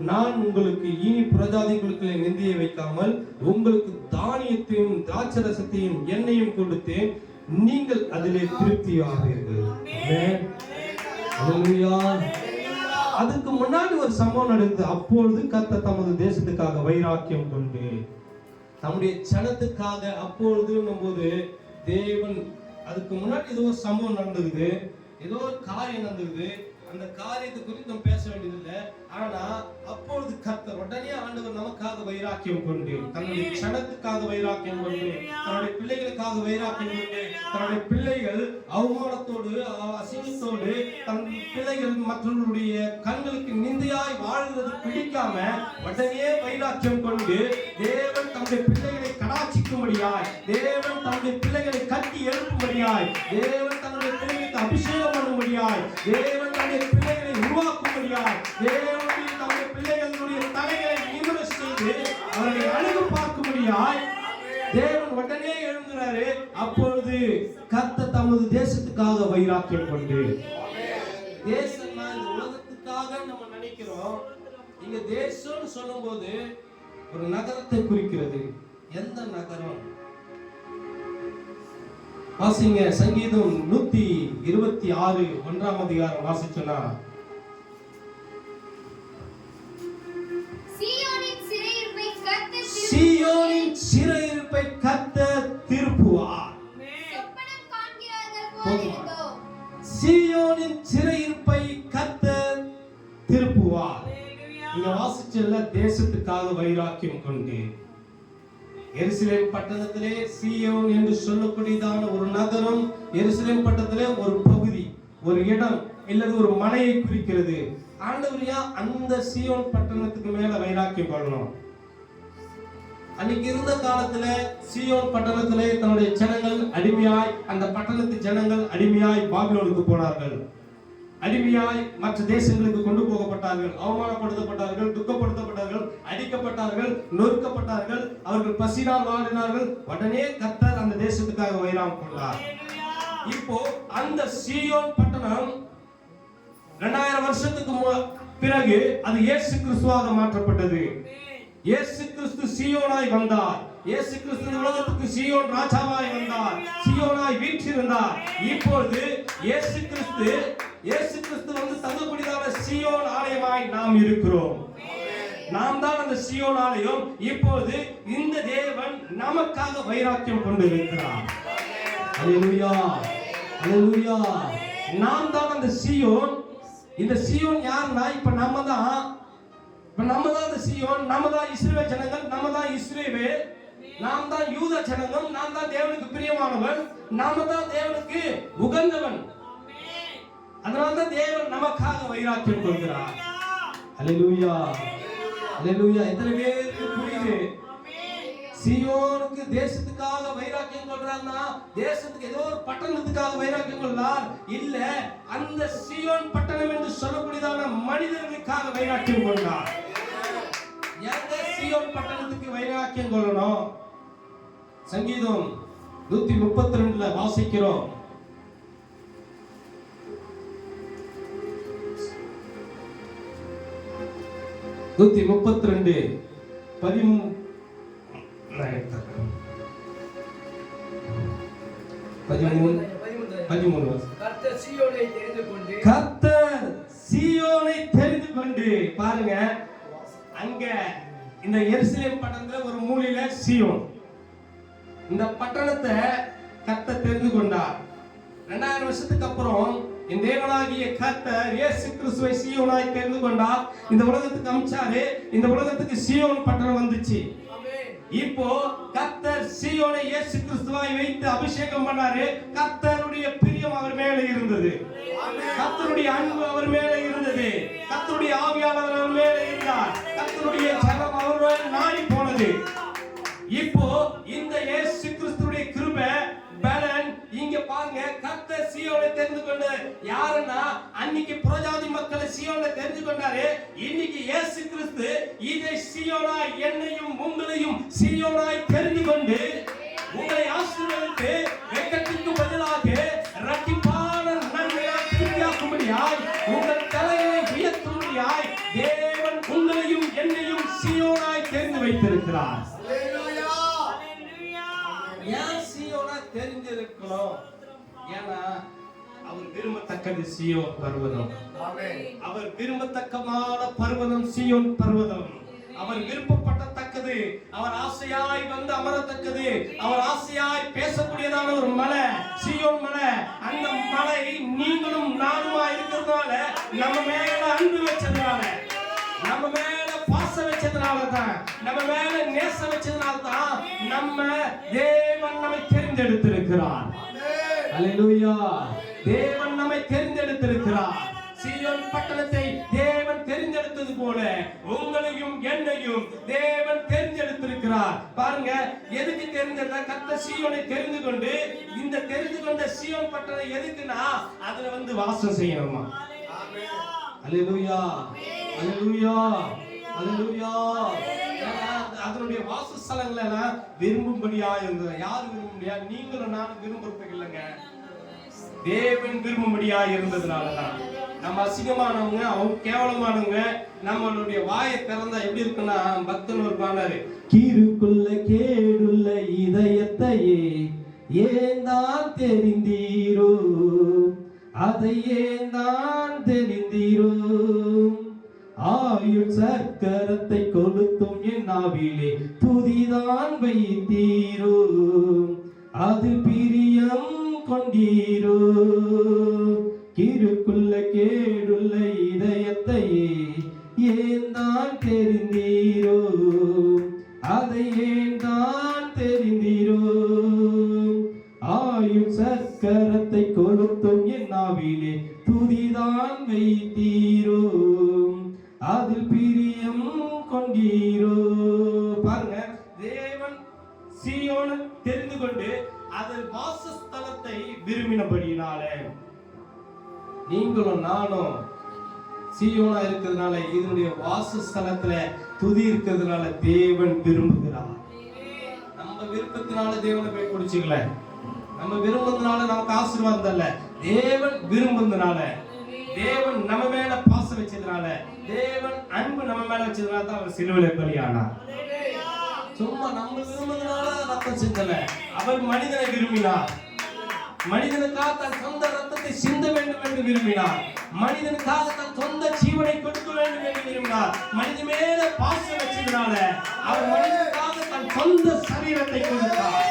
நான் உங்களுக்கு இனி புறஜாதிகளுக்கு நிந்தியை வைக்காமல் உங்களுக்கு தானியத்தையும் திராட்சரசத்தையும் எண்ணெயும் கொடுத்தேன், நீங்கள் அதிலே திருப்தியாவீர்கள். ஹல்லேலூயா. அதுக்கு முன்னாடி ஒரு சம்பவம் நடந்தது. அப்பொழுது கர்த்தர் தமது தேசத்துக்காக வைராக்கியம் கொண்டு நம்முடைய ஜனத்துக்காக, அப்பொழுது போது தேவன், அதுக்கு முன்னாடி ஏதோ ஒரு சம்பவம் நடந்தது, ஏதோ ஒரு காரியம் நடந்தது. அந்த காரியத்தை குறித்து நம்ம பேச வேண்டியதில்லை. ஆனா அப்பொழுது கர்த்தர் உடனே ஆண்டவர் நமக்காக வைராக்கியம் கொண்டு, தன்னுடைய ஜனத்துக்காக வைராக்கியம் கொண்டு, தன்னுடைய பிள்ளைகளுக்காக வைராக்கியம் கொண்டு, தன்னுடைய பிள்ளைகள் அவமானத்தோடு அசிங்கத்தோடு தன் பிள்ளைகள் மற்றவர்களுடைய கண்களுக்கு நிந்தையாய் வாழ்கிறது பிடிக்காம உடனே வைராக்கியம் கொண்டு, தேவன் தன்னுடைய பிள்ளைகளை கடாட்சிக்கும்படியாய், தேவன் தன்னுடைய பிள்ளைகளை கட்டி எழுப்பும்படியாய், தேவன் தன்னுடைய பிள்ளைகளுக்கு அபிஷேகம் பண்ணும்படியாய், தேவன் தன்னுடைய பிள்ளைகளை உருவாக்கும்படியாய், தேவன் தன்னுடைய பிள்ளைகளுடைய தலைகளை நிமிர செய்து அவர்களை அழகு பார்க்கும்படியாய் தேவன் உடனே எழுந்துறாரு. அப்பொழுது கர்த்தர் தமது தேசத்துக்காக வைராக்கியம் கொண்டு, தேசம்னா இந்த உலகத்துக்காக நம்ம நினைக்கிறோம். இங்க தேசம்னு சொல்லும் போது ஒரு நகரத்தை குறிக்கிறது. எந்த நகரம்? வாசிங்க, சங்கீதம் 126 1ஆம் அதிகாரம் வாசிச்சோன்னா, சீயோனின் சிறையிருப்பை கர்த்தர் திருப்புவார். சீயோனின் சிறையிருப்பை கர்த்தர் திருப்புவார். நீங்க வாசிச்சல்ல, தேசத்துக்காக வைராக்கியம் கொண்டு, எருசலேம் பட்டணத்திலே சீயோன் என்று சொல்லக்கூடியதான ஒரு நகரம், எருசலேம் பட்டணத்திலே ஒரு பகுதி, ஒரு இடம் இல்லது ஒரு மலையை குறிக்கிறது. ஆண்டவரையா அந்த சீயோன் பட்டணத்துக்கு மேல வைராக்கியம் கொள்ளணும். அன்னைக்கு இருந்த காலத்துல சீயோன் பட்டணத்திலே தன்னுடைய ஜனங்கள் அடிமையாய், அந்த பட்டணத்து ஜனங்கள் அடிமையாய் பாபிலோனுக்கு போனார்கள். அடிமையாய் மற்ற தேசங்களுக்கு கொண்டு போகப்பட்டார்கள், அவமானப்படுத்தப்பட்டார்கள், துக்கப்படுத்தப்பட்டார்கள், அடிக்கப்பட்டார்கள், நொறுக்கப்பட்டார்கள். அவர்கள் பசினால் வாடினார்கள். உடனே கர்த்தர் அந்த தேசத்துக்காக வைராம் கொண்டார். இப்போ அந்த சீயோன் பட்டணம் 2000 வருஷத்துக்கு பிறகு அது இயேசு கிறிஸ்துவாக மாற்றப்பட்டது. இயேசு கிறிஸ்து சீயோனாய் வந்தார். இயேசு கிறிஸ்து உலகத்துக்கு சீயோன் ராஜாவாய் வந்தார், சீயோனாய் வீற்றிருந்தார். இப்பொழுது இயேசு கிறிஸ்து வந்து தங்கக்கூடியதான சீயோன் ஆலயமாய் நாம் இருக்கிறோம். நாம் தான் அந்த சீயோன் ஆலயம். இப்பொழுது இந்த தேவன் நமக்காக வைராக்கியம் கொண்டிருக்கிறார். அல்லேலூயா, அல்லேலூயா. நாம் தான் அந்த சீயோன். இந்த சீயோன் யாருன்னா இப்ப நம்ம தான் அந்த சீயோன். நம்ம தான் இஸ்ரவேல் ஜனங்கள், நம்ம தான் இஸ்ரவேல், நாம் தான் யூத ஜனங்கள், நாம் தான் தேவனுக்கு பிரியமானவன், நாம தான் தேவனுக்கு உகந்தவன். அதனால தான் தேவன் நமக்காக வைராக்கியம் கொள்கிறார். அல்லேலூயா, அல்லேலூயா. எத்தனை பேருக்கு புரியுது? சீயோனுக்கு தேசத்துக்காக வைராக்கியம் கொள்றாருன்னா தேசத்துக்கு ஏதோ ஒரு பட்டணத்துக்காக வைராக்கியம் கொள்றார் இல்ல, அந்த சீயோன் பட்டணம் என்று சொல்லக்கூடியதான மனிதர்களுக்காக வைராக்கியம் கொள்றார். எந்த சீயோன் பட்டணத்துக்கு வைராக்கியம் கொள்ளணும்? சங்கீதம் 132 வாசிக்கிறோம். கர்த்தர் சீயோனை தெரிந்து கொண்டு, பாருங்க, அங்க இந்த எருசலேம் பட்டணத்துல ஒரு மூலையில சீயோன், இந்த பட்டணத்தை கர்த்தர் தெரிந்து கொண்டார். 2000 வருஷத்துக்கு அப்புறம் இந்த தேவனாகிய கர்த்தர் இயேசு கிறிஸ்துவை சீயோனாய் தெரிந்து கொண்டார். இந்த உலகத்துக்கு அனுப்பிச்சாரு. இந்த உலகத்துக்கு சீயோன் பட்டணம் வந்துச்சு. இப்போ கர்த்தர் சீயோனை இயேசு கிறிஸ்துவாய் வைத்து அபிஷேகம் பண்ணாரு. கர்த்தருடைய பிரியம் அவர் மேல இருந்தது, கர்த்தருடைய அன்பு அவர் மேல இருந்தது, கர்த்தருடைய ஆவியானவர் அவர் மேல இருந்தார், கர்த்தருடைய ஜனம் அவர் நாடி போனது. இப்போ இந்த இயேசு கிறிஸ்துடைய கிருபை பலன் இங்க பாருங்க. கர்த்தர் சீயோனை தெரிந்து கொண்டு யாருன்னா அன்னைக்கு புறஜாதி மக்களை சீயோனை தெரிந்து கொண்டாரு. இன்னைக்கு இயேசு கிறிஸ்து இதை சீயோனாய் என்னையும் உங்களையும் சீயோனாய் தெரிந்து கொண்டு உங்களை ஆசீர்வதித்து வெட்கத்திற்கு பதிலாக இரட்டிப்பான நன்மையாய் திருப்தியாக்கும்படியாய் உங்கள் தலையை உயர்த்தும்படியாய் தேவன் உங்களையும் என்னையும் சீயோனாய் தெரிந்து வைத்திருக்கிறார். ஏன் சீயோனா தெரிஞ்சிருக்கணும்? ஏன்னா அவர் விரும்பத்தக்கது சீயோன் பர்வதம். அவர் விரும்பத்தக்கமான பர்வதம் சீயோன் பர்வதம். அவர் விருப்பப்படத்தக்கது, அவர் ஆசையாய் வந்து அமரத்தக்கது, அவர் ஆசையாய் பேசக்கூடியதான ஒரு மலை சீயோன் மலை. அந்த மலை நீங்களும் நானுமா இருக்கிறதுனால, நம்ம மேல அன்பு வச்சதுனால, நம்ம மேல பாசம் வச்சதுனால தான், நம்ம மேல நேசம் வச்சதுனால தான் நம்ம தேவன் நம்மை தெரிந்தெடுத்திருக்கிறார். அல்லேலூயா. தேவன் நம்மை தெரிந்தெடுத்திருக்கிறார். சீயோன் பட்டணத்தை தேவன் தெரிந்தெடுத்தது போல உங்களையும் என்னையும் தேவன் தெரிந்தெடுத்திருக்கிறார். பாருங்க, எதுக்கு தெரிந்தெடுத்தா? கர்த்தர் சீயோனை தெரிந்து கொண்டு, இந்த தெரிந்து கொண்ட சீயோன் பட்டணம் எதுக்குன்னா அதுல வந்து வாசம் செய்யணுமா. அல்லேலூயா, அல்லேலூயா, அல்லேலூயா. அதனுடைய வாசஸ்தலங்களை எல்லாம் விரும்பும்படியா இருந்தது. யாரு விரும்பும்படியா? நீங்களும் நானும் விரும்புறது இல்லைங்க, தேவன் விரும்பும்படியா இருந்ததுனாலதான். நம்ம அசிங்கமானவங்க, அவங்க கேவலமானவங்க, நம்மளுடைய வாயை திறந்தா எப்படி இருக்குன்னா, பக்தன் ஒரு பாடாரு, கீருக்குள்ள கேடுள்ள இதயத்தையே ஏன் தான் தெரிந்தீரோ, அதை ஏன் தான் தெரிந்தீரோ, ஆயுள் சக்கரத்தை கொளுத்தும் என் நாவிலே துதிதான் வைத்தீரோ, அது பிரியம் கொண்டீரோ, கீருக்குள்ள கேடுள்ள இதயத்தையே ஏன் தான் தெரிந்தீரோ, அதை ஏன் தான் தெரிந்தீரோ, ஆயுள் சக்கரத்தை கொளுத்தும் என் நாவிலே துதிதான் வைத்தீரோ, அதில் பிரியம் கொண்டீரோ. பாருங்க, வாசஸ்தலத்தை விரும்பினபடியினாலே நீங்களும் நானும் சீயோனா இருக்கிறதுனால, இதனுடைய வாசஸ்தலத்துல துதி இருக்கிறதுனால தேவன் விரும்புகிறார். நம்ம விருப்பத்தினால தேவனை போய் குடிச்சுக்கல, நம்ம விரும்புறதுனால நமக்கு ஆசீர்வாதம் இல்ல, தேவன் விரும்புறதுனால, தேவன் நம்ம மேல பாசம் வச்சதுனால, தேவன் அன்பு நம்ம மேல வச்சதுனால தான் அவர் சிலுவையில பலியானார். சும்மா நம்ம விரும்புறதுனால ரத்தம் சிந்தல, அவர் மனிதனை விரும்பினார். மனிதனுக்காக தன் சொந்த ரத்தத்தை சிந்த வேண்டும் என்று விரும்பினார். மனிதனுக்காக தன் சொந்த ஜீவனை கொடுக்க வேண்டும் என்று விரும்பினார். மனிதன் மேல பாசம் வச்சதுனால அவர் மனிதனுக்காக தன் சொந்த சரீரத்தை கொடுத்தார்.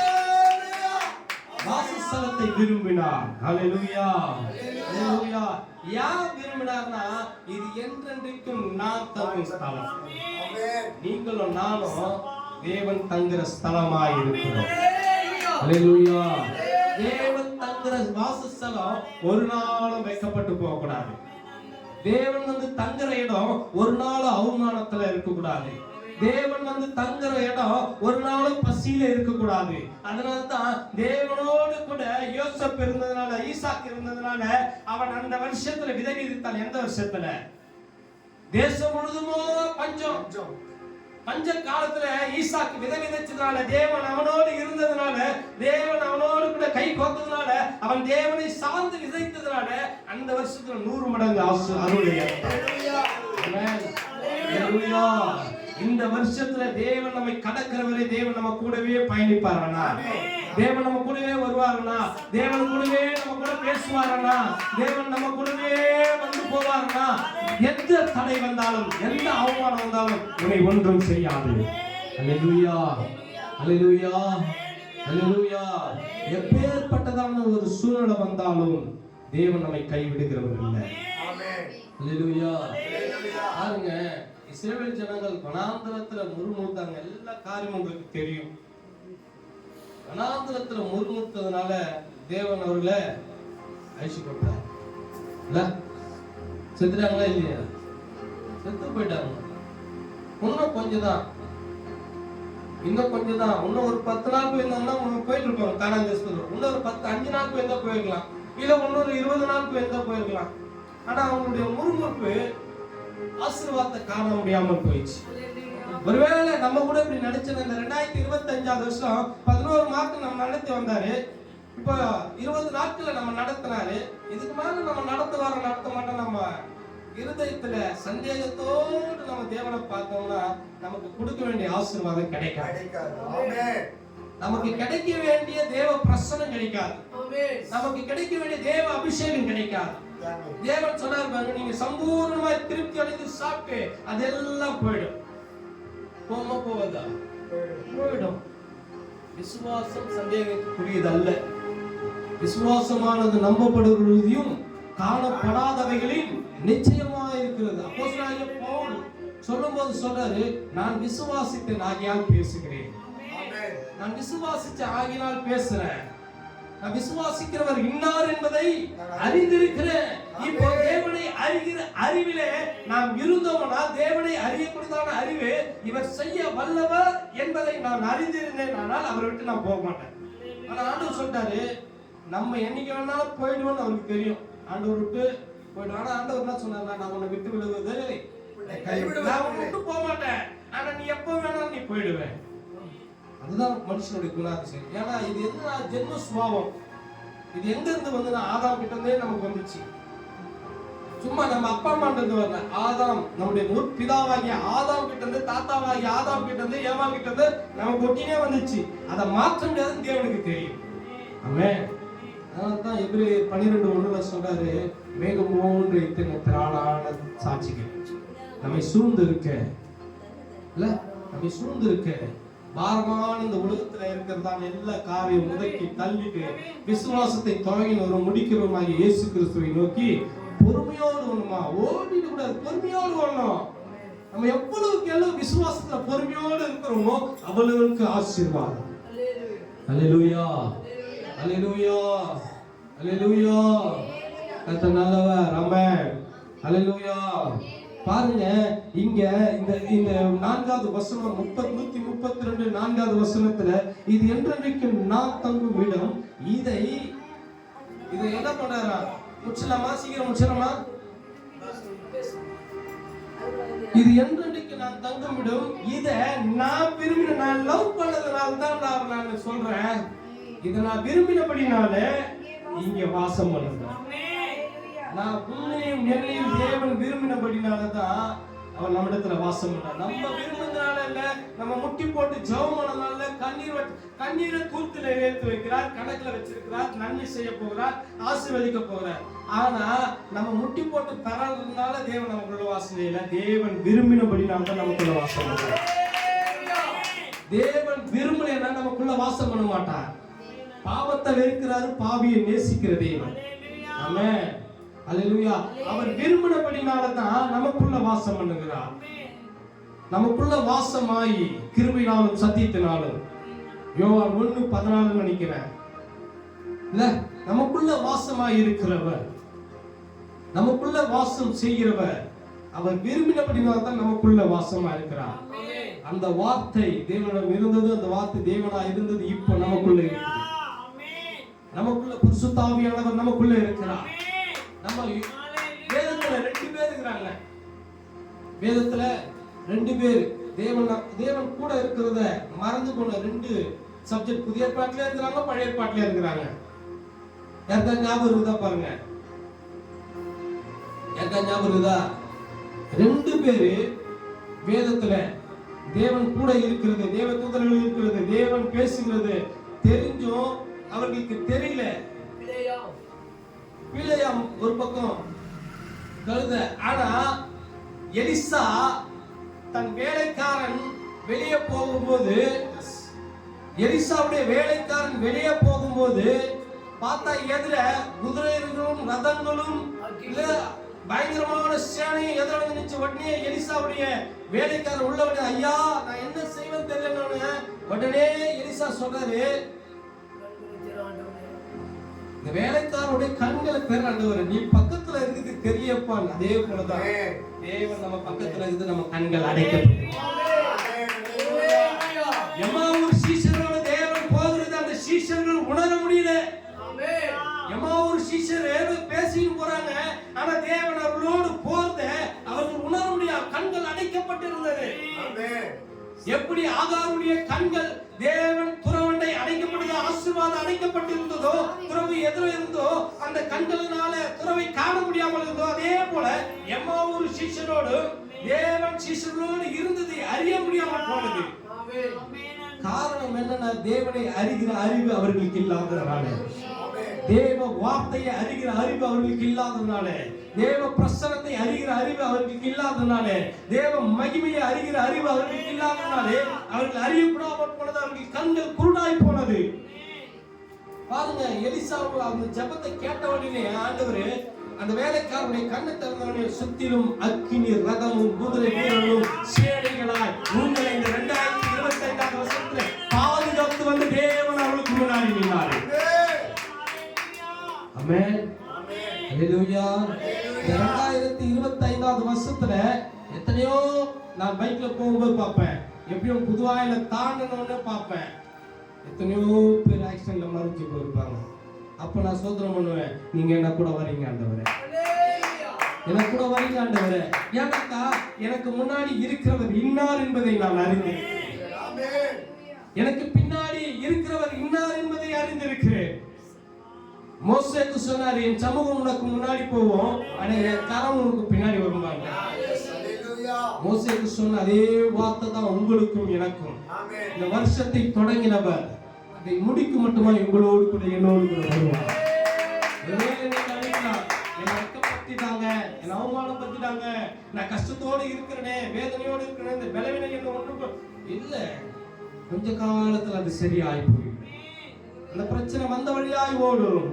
வாசஸ்தலத்தை விரும்பினார். ஹல்லேலூயா, ஹல்லேலூயா. யார் விரும்பினார்னா, இது என்றென்றைக்கும் நான் தங்கும் ஸ்தலம். நீங்களும் நானும் தேவன் தங்குற ஸ்தலமாய் இருக்கிறோம். ஹல்லேலூயா. தேவன் தங்குற வாசஸ்தலம் ஒரு நாளும் வைக்கப்பட்டு போக கூடாது. தேவன் வந்து தங்குற இடம் ஒரு நாள் அவமானத்துல இருக்க கூடாது. தேவன் வந்து தங்குற இடம் ஒரு நாளும் பசியில இருக்க கூடாது. அதனால்தான் தேவனோடு கூட யோசேப்பு இருந்ததுனால, ஈசாக்கு இருந்ததுனால அவன் அந்த வருஷத்துல விதை விதைத்தான். எந்த வருஷத்துல? தேசம் முழுதுமோ பஞ்சம். பஞ்ச காலத்துல ஈசாக்கு விதை விதைச்சதுனால, தேவன் அவனோடு இருந்ததுனால, தேவன் அவனோடு கூட கை கோத்ததுனால, அவன் தேவனை சார்ந்து விதைத்ததுனால அந்த வருஷத்துல 100 மடங்கு அருளை. இந்த வருஷத்துல தேவன் நம்மை கடக்கிறவரை தேவன் நம்ம கூடவே பயணிப்பாரானா, தேவன் நம்ம கூடவே வருவாருனா, தேவன் கூடவே நம்ம கூட பேசுவாருனா, தேவன் நம்ம கூடவே வந்து போவாருனா, எந்த தடை வந்தாலும் எந்த அவமானம் வந்தாலும் உன்னை ஒன்றும் செய்யாது. அல்லேலூயா, அல்லேலூயா, அல்லேலூயா. எப்பேற்பட்டதான ஒரு சூழ்நிலை வந்தாலும் தேவன் நம்மை கைவிடுகிறவர் இல்லை. அல்லேலூயா. பாருங்க, இஸ்ரவேல் ஜனங்கள் வனாந்தரத்துல முறுமுறுத்தாங்க. எல்லா காரியமும் உங்களுக்கு தெரியும். வனாந்தரத்துல முறுமுறுத்ததுனால தேவன் அவர்களை அழிச்சு போட்டார். இல்ல செத்துட்டாங்களா இல்லையா? செத்து போயிட்டாங்க. இன்னும் கொஞ்சம் தான், இன்னும் ஒரு 10 நாள் போயிருந்தாங்கன்னா போயிட்டு இருப்பாங்க கானான் தேசத்துக்கு. இன்னொரு 5 நாள் போயிருந்தா போயிருக்கலாம், இல்ல இன்னொரு 20 நாள் போயிருந்தா போயிருக்கலாம். ஆனா அவங்களுடைய முறுமுறுப்பு ஆசீர்வாதத்தை காண முடியாமல் போயிடுச்சு. ஒருவேளை நம்ம கூட இப்படி நினைச்சது, இந்த 2025 வருஷம் 11 நாட்கள் நம்ம நடத்தி வந்தாரு, இப்ப 20 நாட்கள்ல நம்ம நடத்தினாரு. இதுக்கு மேல நம்ம நடத்த மாட்டோம். நம்ம இருதயத்துல சந்தேகத்தோடு நம்ம தேவனை பார்த்தோம்னா நமக்கு கொடுக்க வேண்டிய ஆசீர்வாதம் கிடைக்காது. நமக்கு கிடைக்க வேண்டிய தேவ பிரசன்னம் கிடைக்காது. நமக்கு கிடைக்க வேண்டிய தேவ அபிஷேகம் கிடைக்காது. தேவன் சொன்னார் பாருங்க, நீங்க சம்பூர்ணமாய் திருப்தி அடைந்து சாப்பிட்டு அதெல்லாம் போயிடும். போவதா? போயிடும். விசுவாசம் சந்தேகத்துக்குரியதல்ல. விசுவாசமானது நம்பப்படுவதையும் காணப்படாதவைகளில் நிச்சயமா இருக்கிறது. அப்போஸ்தலனாகிய பவுல் சொல்லும்போது சொல்றாரு, நான் விசுவாசித்தேன் ஆகியால் பேசுகிறேன். நான் விசுவாசிச்ச ஆகியால் பேசுறேன். நான் விசுவாசிக்கிறவர் இன்னார் என்பதை அறிந்திருக்கிறேன். இப்போ தேவனை அறிகிற அறிவிலே நாம் இருந்தோம்னா, தேவனை அறியக்கூடியதான அறிவு இவர் செய்ய வல்லவர் என்பதை நான் அறிந்திருந்தேன். ஆனால் அவரை விட்டு நான் போக மாட்டேன். ஆனா ஆண்டவர் சொல்றாரு, நம்ம என்னைக்கு வேணாலும் போயிடுவோம்னு அவருக்கு தெரியும். ஆண்டவர் விட்டு போயிடும். ஆனா ஆண்டவர் என்ன சொன்னார், நான் உன்னை விட்டு விடுவது நான் விட்டு போக மாட்டேன். ஆனா நீ எப்ப வேணாலும் நீ போயிடுவேன். அதுதான் மனுஷனுடைய குணாதிசயம். ஏன்னா இது என்ன ஜென்ம சுபாவம். இது எங்க இருந்து வந்து ஆதாம் கிட்ட இருந்தே நமக்கு வந்துச்சு. சும்மா நம்ம அப்பா அம்மா இருந்து வரல. ஆதாம், நம்முடைய முற்பிதாவாகிய ஆதாம் கிட்ட இருந்து, தாத்தாவாகிய ஆதாம் கிட்ட இருந்து, ஏவா கிட்ட இருந்து நமக்கு ஒட்டினே வந்துச்சு. அதை மாற்ற முடியாதுன்னு தேவனுக்கு தெரியும். ஆமென். அதனால்தான் எபிரேயர் 12:1 சொல்றாரு, மேகம் 3 இத்தனை திரளான சாட்சிகள் நம்மை சூழ்ந்து இருக்க, இல்ல நம்மை சூழ்ந்து இருக்க, பாரமான இந்த உலகத்துல இருக்கிறதான எல்லா காரியம் முடக்கி தள்ளிட்டு விசுவாசத்தை துவங்கின முடிக்கிறவருமாகிய இயேசு கிறிஸ்துவை நோக்கி பொறுமையோடு ஓடணுமா? ஓடிட்டு கூடாது, பொறுமையோடு ஓடணும். நம்ம எவ்வளவுக்கு எவ்வளவு விசுவாசத்துல பொறுமையோடு இருக்கிறோமோ அவ்வளவுக்கு ஆசீர்வாதம். அல்லேலூயா, அல்லேலூயா, அல்லேலூயா. கர்த்தர் நல்லவர். ஆமென். அல்லேலூயா. பாருங்க இங்க இந்த இந்த 4வது வசனம் 132 4வது வசனத்துல இது என்றென்றைக்கு நான் தங்கும் இடம். இதை என்ன பண்றாரா? முச்சலாமா? சீக்கிரம் முச்சலாமா? இது என்றென்றைக்கு நான் தங்கும் இடம். இத நான் விரும்பின, நான் லவ் பண்ணதுனால தான் நான் சொல்றேன். இத நான் விரும்பினபடினால இங்க வாசம் பண்ணுறேன். நான் உன்னையும் என்னையும் தேவன் விரும்பினபடினாலதான் அவன் நம்மிடத்துல வாசம் பண்றான். நம்ம விரும்பினால இல்ல, நம்ம முட்டி போட்டு ஜெபம் பண்ணனால கண்ணீரை தூத்துல ஏற்று வைக்கிறார், கணக்குல வச்சிருக்கிறார், நன்மை செய்ய போகிறார், ஆசீர்வதிக்க போகிறார். ஆனா நம்ம முட்டி போட்டு பெறறதுனால தேவன் நமக்குள்ள வாசம் செய்யல. தேவன் விரும்பினபடினால தான் நமக்குள்ள வாசம் பண்றார். தேவன் விரும்பலைன்னா நமக்குள்ள வாசம் பண்ண மாட்டார். பாவத்தை வெறுக்கிறாரு, பாவியை நேசிக்கிற தேவன். ஆமென். அல்லேலூயா. அவர் விரும்பினபடினால தான் நமக்குள்ள வாசம் பண்ணுகிறார். நமக்குள்ள வாசமாயி கிருபையினாலும் சத்தியத்தினாலும், யோவான் 1:14 நினைக்கிறேன் இல்ல, நமக்குள்ள வாசமாய் இருக்கிறவர், நமக்குள்ள வாசம் செய்கிறவர், அவர் விரும்பினபடினால தான் நமக்குள்ள வாசமா இருக்கிறார். அந்த வார்த்தை தேவனிடம் இருந்தது, அந்த வார்த்தை தேவனா இருந்தது, இப்போ நமக்குள்ள இருக்குது. நமக்குள்ள பரிசுத்த ஆவியானவர் நமக்குள்ள இருக்கிறார். நம்ம வேதத்துல 2 பேர் இருக்கிறாங்க. வேதத்துல 2 பேர் தேவன் கூட இருக்கிறத மறந்து போன 2 சப்ஜெக்ட் புதிய ஏற்பாட்டிலே இருக்கிறாங்க, பழைய ஏற்பாட்டிலே இருக்கிறாங்க. யாருக்கா ஞாபகம் இருக்குதா? பாருங்க, யாருக்கா ஞாபகம் இருக்குதா? 2 பேரு வேதத்துல தேவன் கூட இருக்கிறது, தேவ தூதர்கள் இருக்கிறது, தேவன் பேசுகிறது தெரிஞ்சும் அவர்களுக்கு தெரியல. பிள்ளையாம் ஒரு பக்கம் கழுத. ஆனா எலிசா தன் வேலைக்காரன் வெளியே போகும்போது, எலிசாவுடைய வேலைக்காரன் வெளியே போகும்போது பார்த்தா எதிர குதிரைகளும் ரதங்களும் பயங்கரமான சேனையும் எதிர நினைச்சு உடனே எலிசாவுடைய வேலைக்காரன் உள்ளவனே, ஐயா நான் என்ன செய்வேன் தெரியல. உடனே எலிசா சொல்றாரு, இந்த வேலைக்காரனுடைய கண்களை பெறாண்டவர், நீ பக்கத்துல இருக்குது தெரியப்பா. அதே போலதான் தேவன் நம்ம பக்கத்துல இருந்து நம்ம கண்கள் அடைக்கப்படும். எம்மாவூர் சீஷரோட தேவன் போகிறது அந்த சீஷர்கள் உணர முடியல. எம்மாவூர் சீஷர் பேசிட்டு போறாங்க, ஆனா தேவன் அவர்களோடு போறத அவர்கள் உணர முடியாது. கண்கள் அடைக்கப்பட்டிருந்தது. எப்படி ஆகாருடைய கண்கள் தேவன் துறவண்டை அடைக்கப்படுதோ, ஆசீர்வாதம் அடைக்கப்பட்டிருந்ததோ, துறவு எதிர இருந்தோ அந்த கண்களினால துறவை காண முடியாமல் இருந்தோ, அதே போல எம்மாவூர் சீஷரோடு தேவன் சீஷரோடு இருந்ததை அறிய முடியாமல் போனது. காரணம் என்னன்னா, தேவனை அறிகிற அறிவு அவர்களுக்கு இல்லாததுனால, தேவ வார்த்தையை அறிகிற அறிவு அவர்களுக்கு இல்லாததுனால, தேவ பிரசன்னத்தை அறிகிற அறிவு அவர்களுக்கு இல்லாததுனால, தேவ மகிமையை அறிகிற அறிவு அவர்களுக்கு இல்லாததுனாலே அவர்கள் அறியப்படாமல் போனது. அவர்கள் கண்கள் குருடாய் போனது. பாருங்க, எலிசா அந்த ஜெபத்தை கேட்ட உடனே ஆண்டவர் அந்த வேலைக்காரனுடைய கண்ணை திறந்தவனே, சுத்திலும் அக்கினி ரதமும் குதிரை வீரர்களும் சேனைகளாய் உங்களை இந்த 2025 வருஷத்துல பாதுகாத்து வந்து தேவன் அவர்களுக்கு முன்னாடி நின்றார். ஆமென். அல்லேலூயா. 2025 வருஷத்துல எத்தனையோ நான் பைக்ல போகும்போது பார்ப்பேன், எப்பயும் புதுவாயில தாண்டணும்னு பார்ப்பேன், எத்தனையோ பேர் ஆக்சிடென்ட்ல மறிச்சு போயிருப்பாங்க. அப்ப நான் சோதனை பண்ணுவேன், நீங்க என்ன கூட வரீங்க ஆண்டவரே, என்ன கூட வரீங்க ஆண்டவரே. ஏன்னாக்கா எனக்கு முன்னாடி இருக்கிறவர் இன்னார் என்பதை நான் அறிந்தேன், எனக்கு பின்னாடி இருக்கிறவர் இன்னார் என்பதை அறிந்திருக்கிறேன். மோசேக்கு சொன்னார், என் சமூகம் உனக்கு முன்னாடி போவோம், ஆனா என் கரம் உனக்கு பின்னாடி வருவாங்க. மோசேக்கு சொன்ன அதே வார்த்தை தான் உங்களுக்கும் எனக்கும். இந்த வருஷத்தை தொடங்கினவர் அதை முடிக்கு மட்டுமா உங்களோடு கூட என்னோடு கூட வருவார். என்னை வெட்கப்படுத்திட்டாங்க, என்னை அவமானப்படுத்திட்டாங்க, நான் கஷ்டத்தோடு இருக்கிறேனே, வேதனையோடு இருக்கிறேன், இந்த பலவீனம் என்ன ஒன்று இல்ல, கொஞ்ச காலத்துல அது சரியாய் போயிடும். அந்த பிரச்சனை வந்த வழியாய் ஓடும்.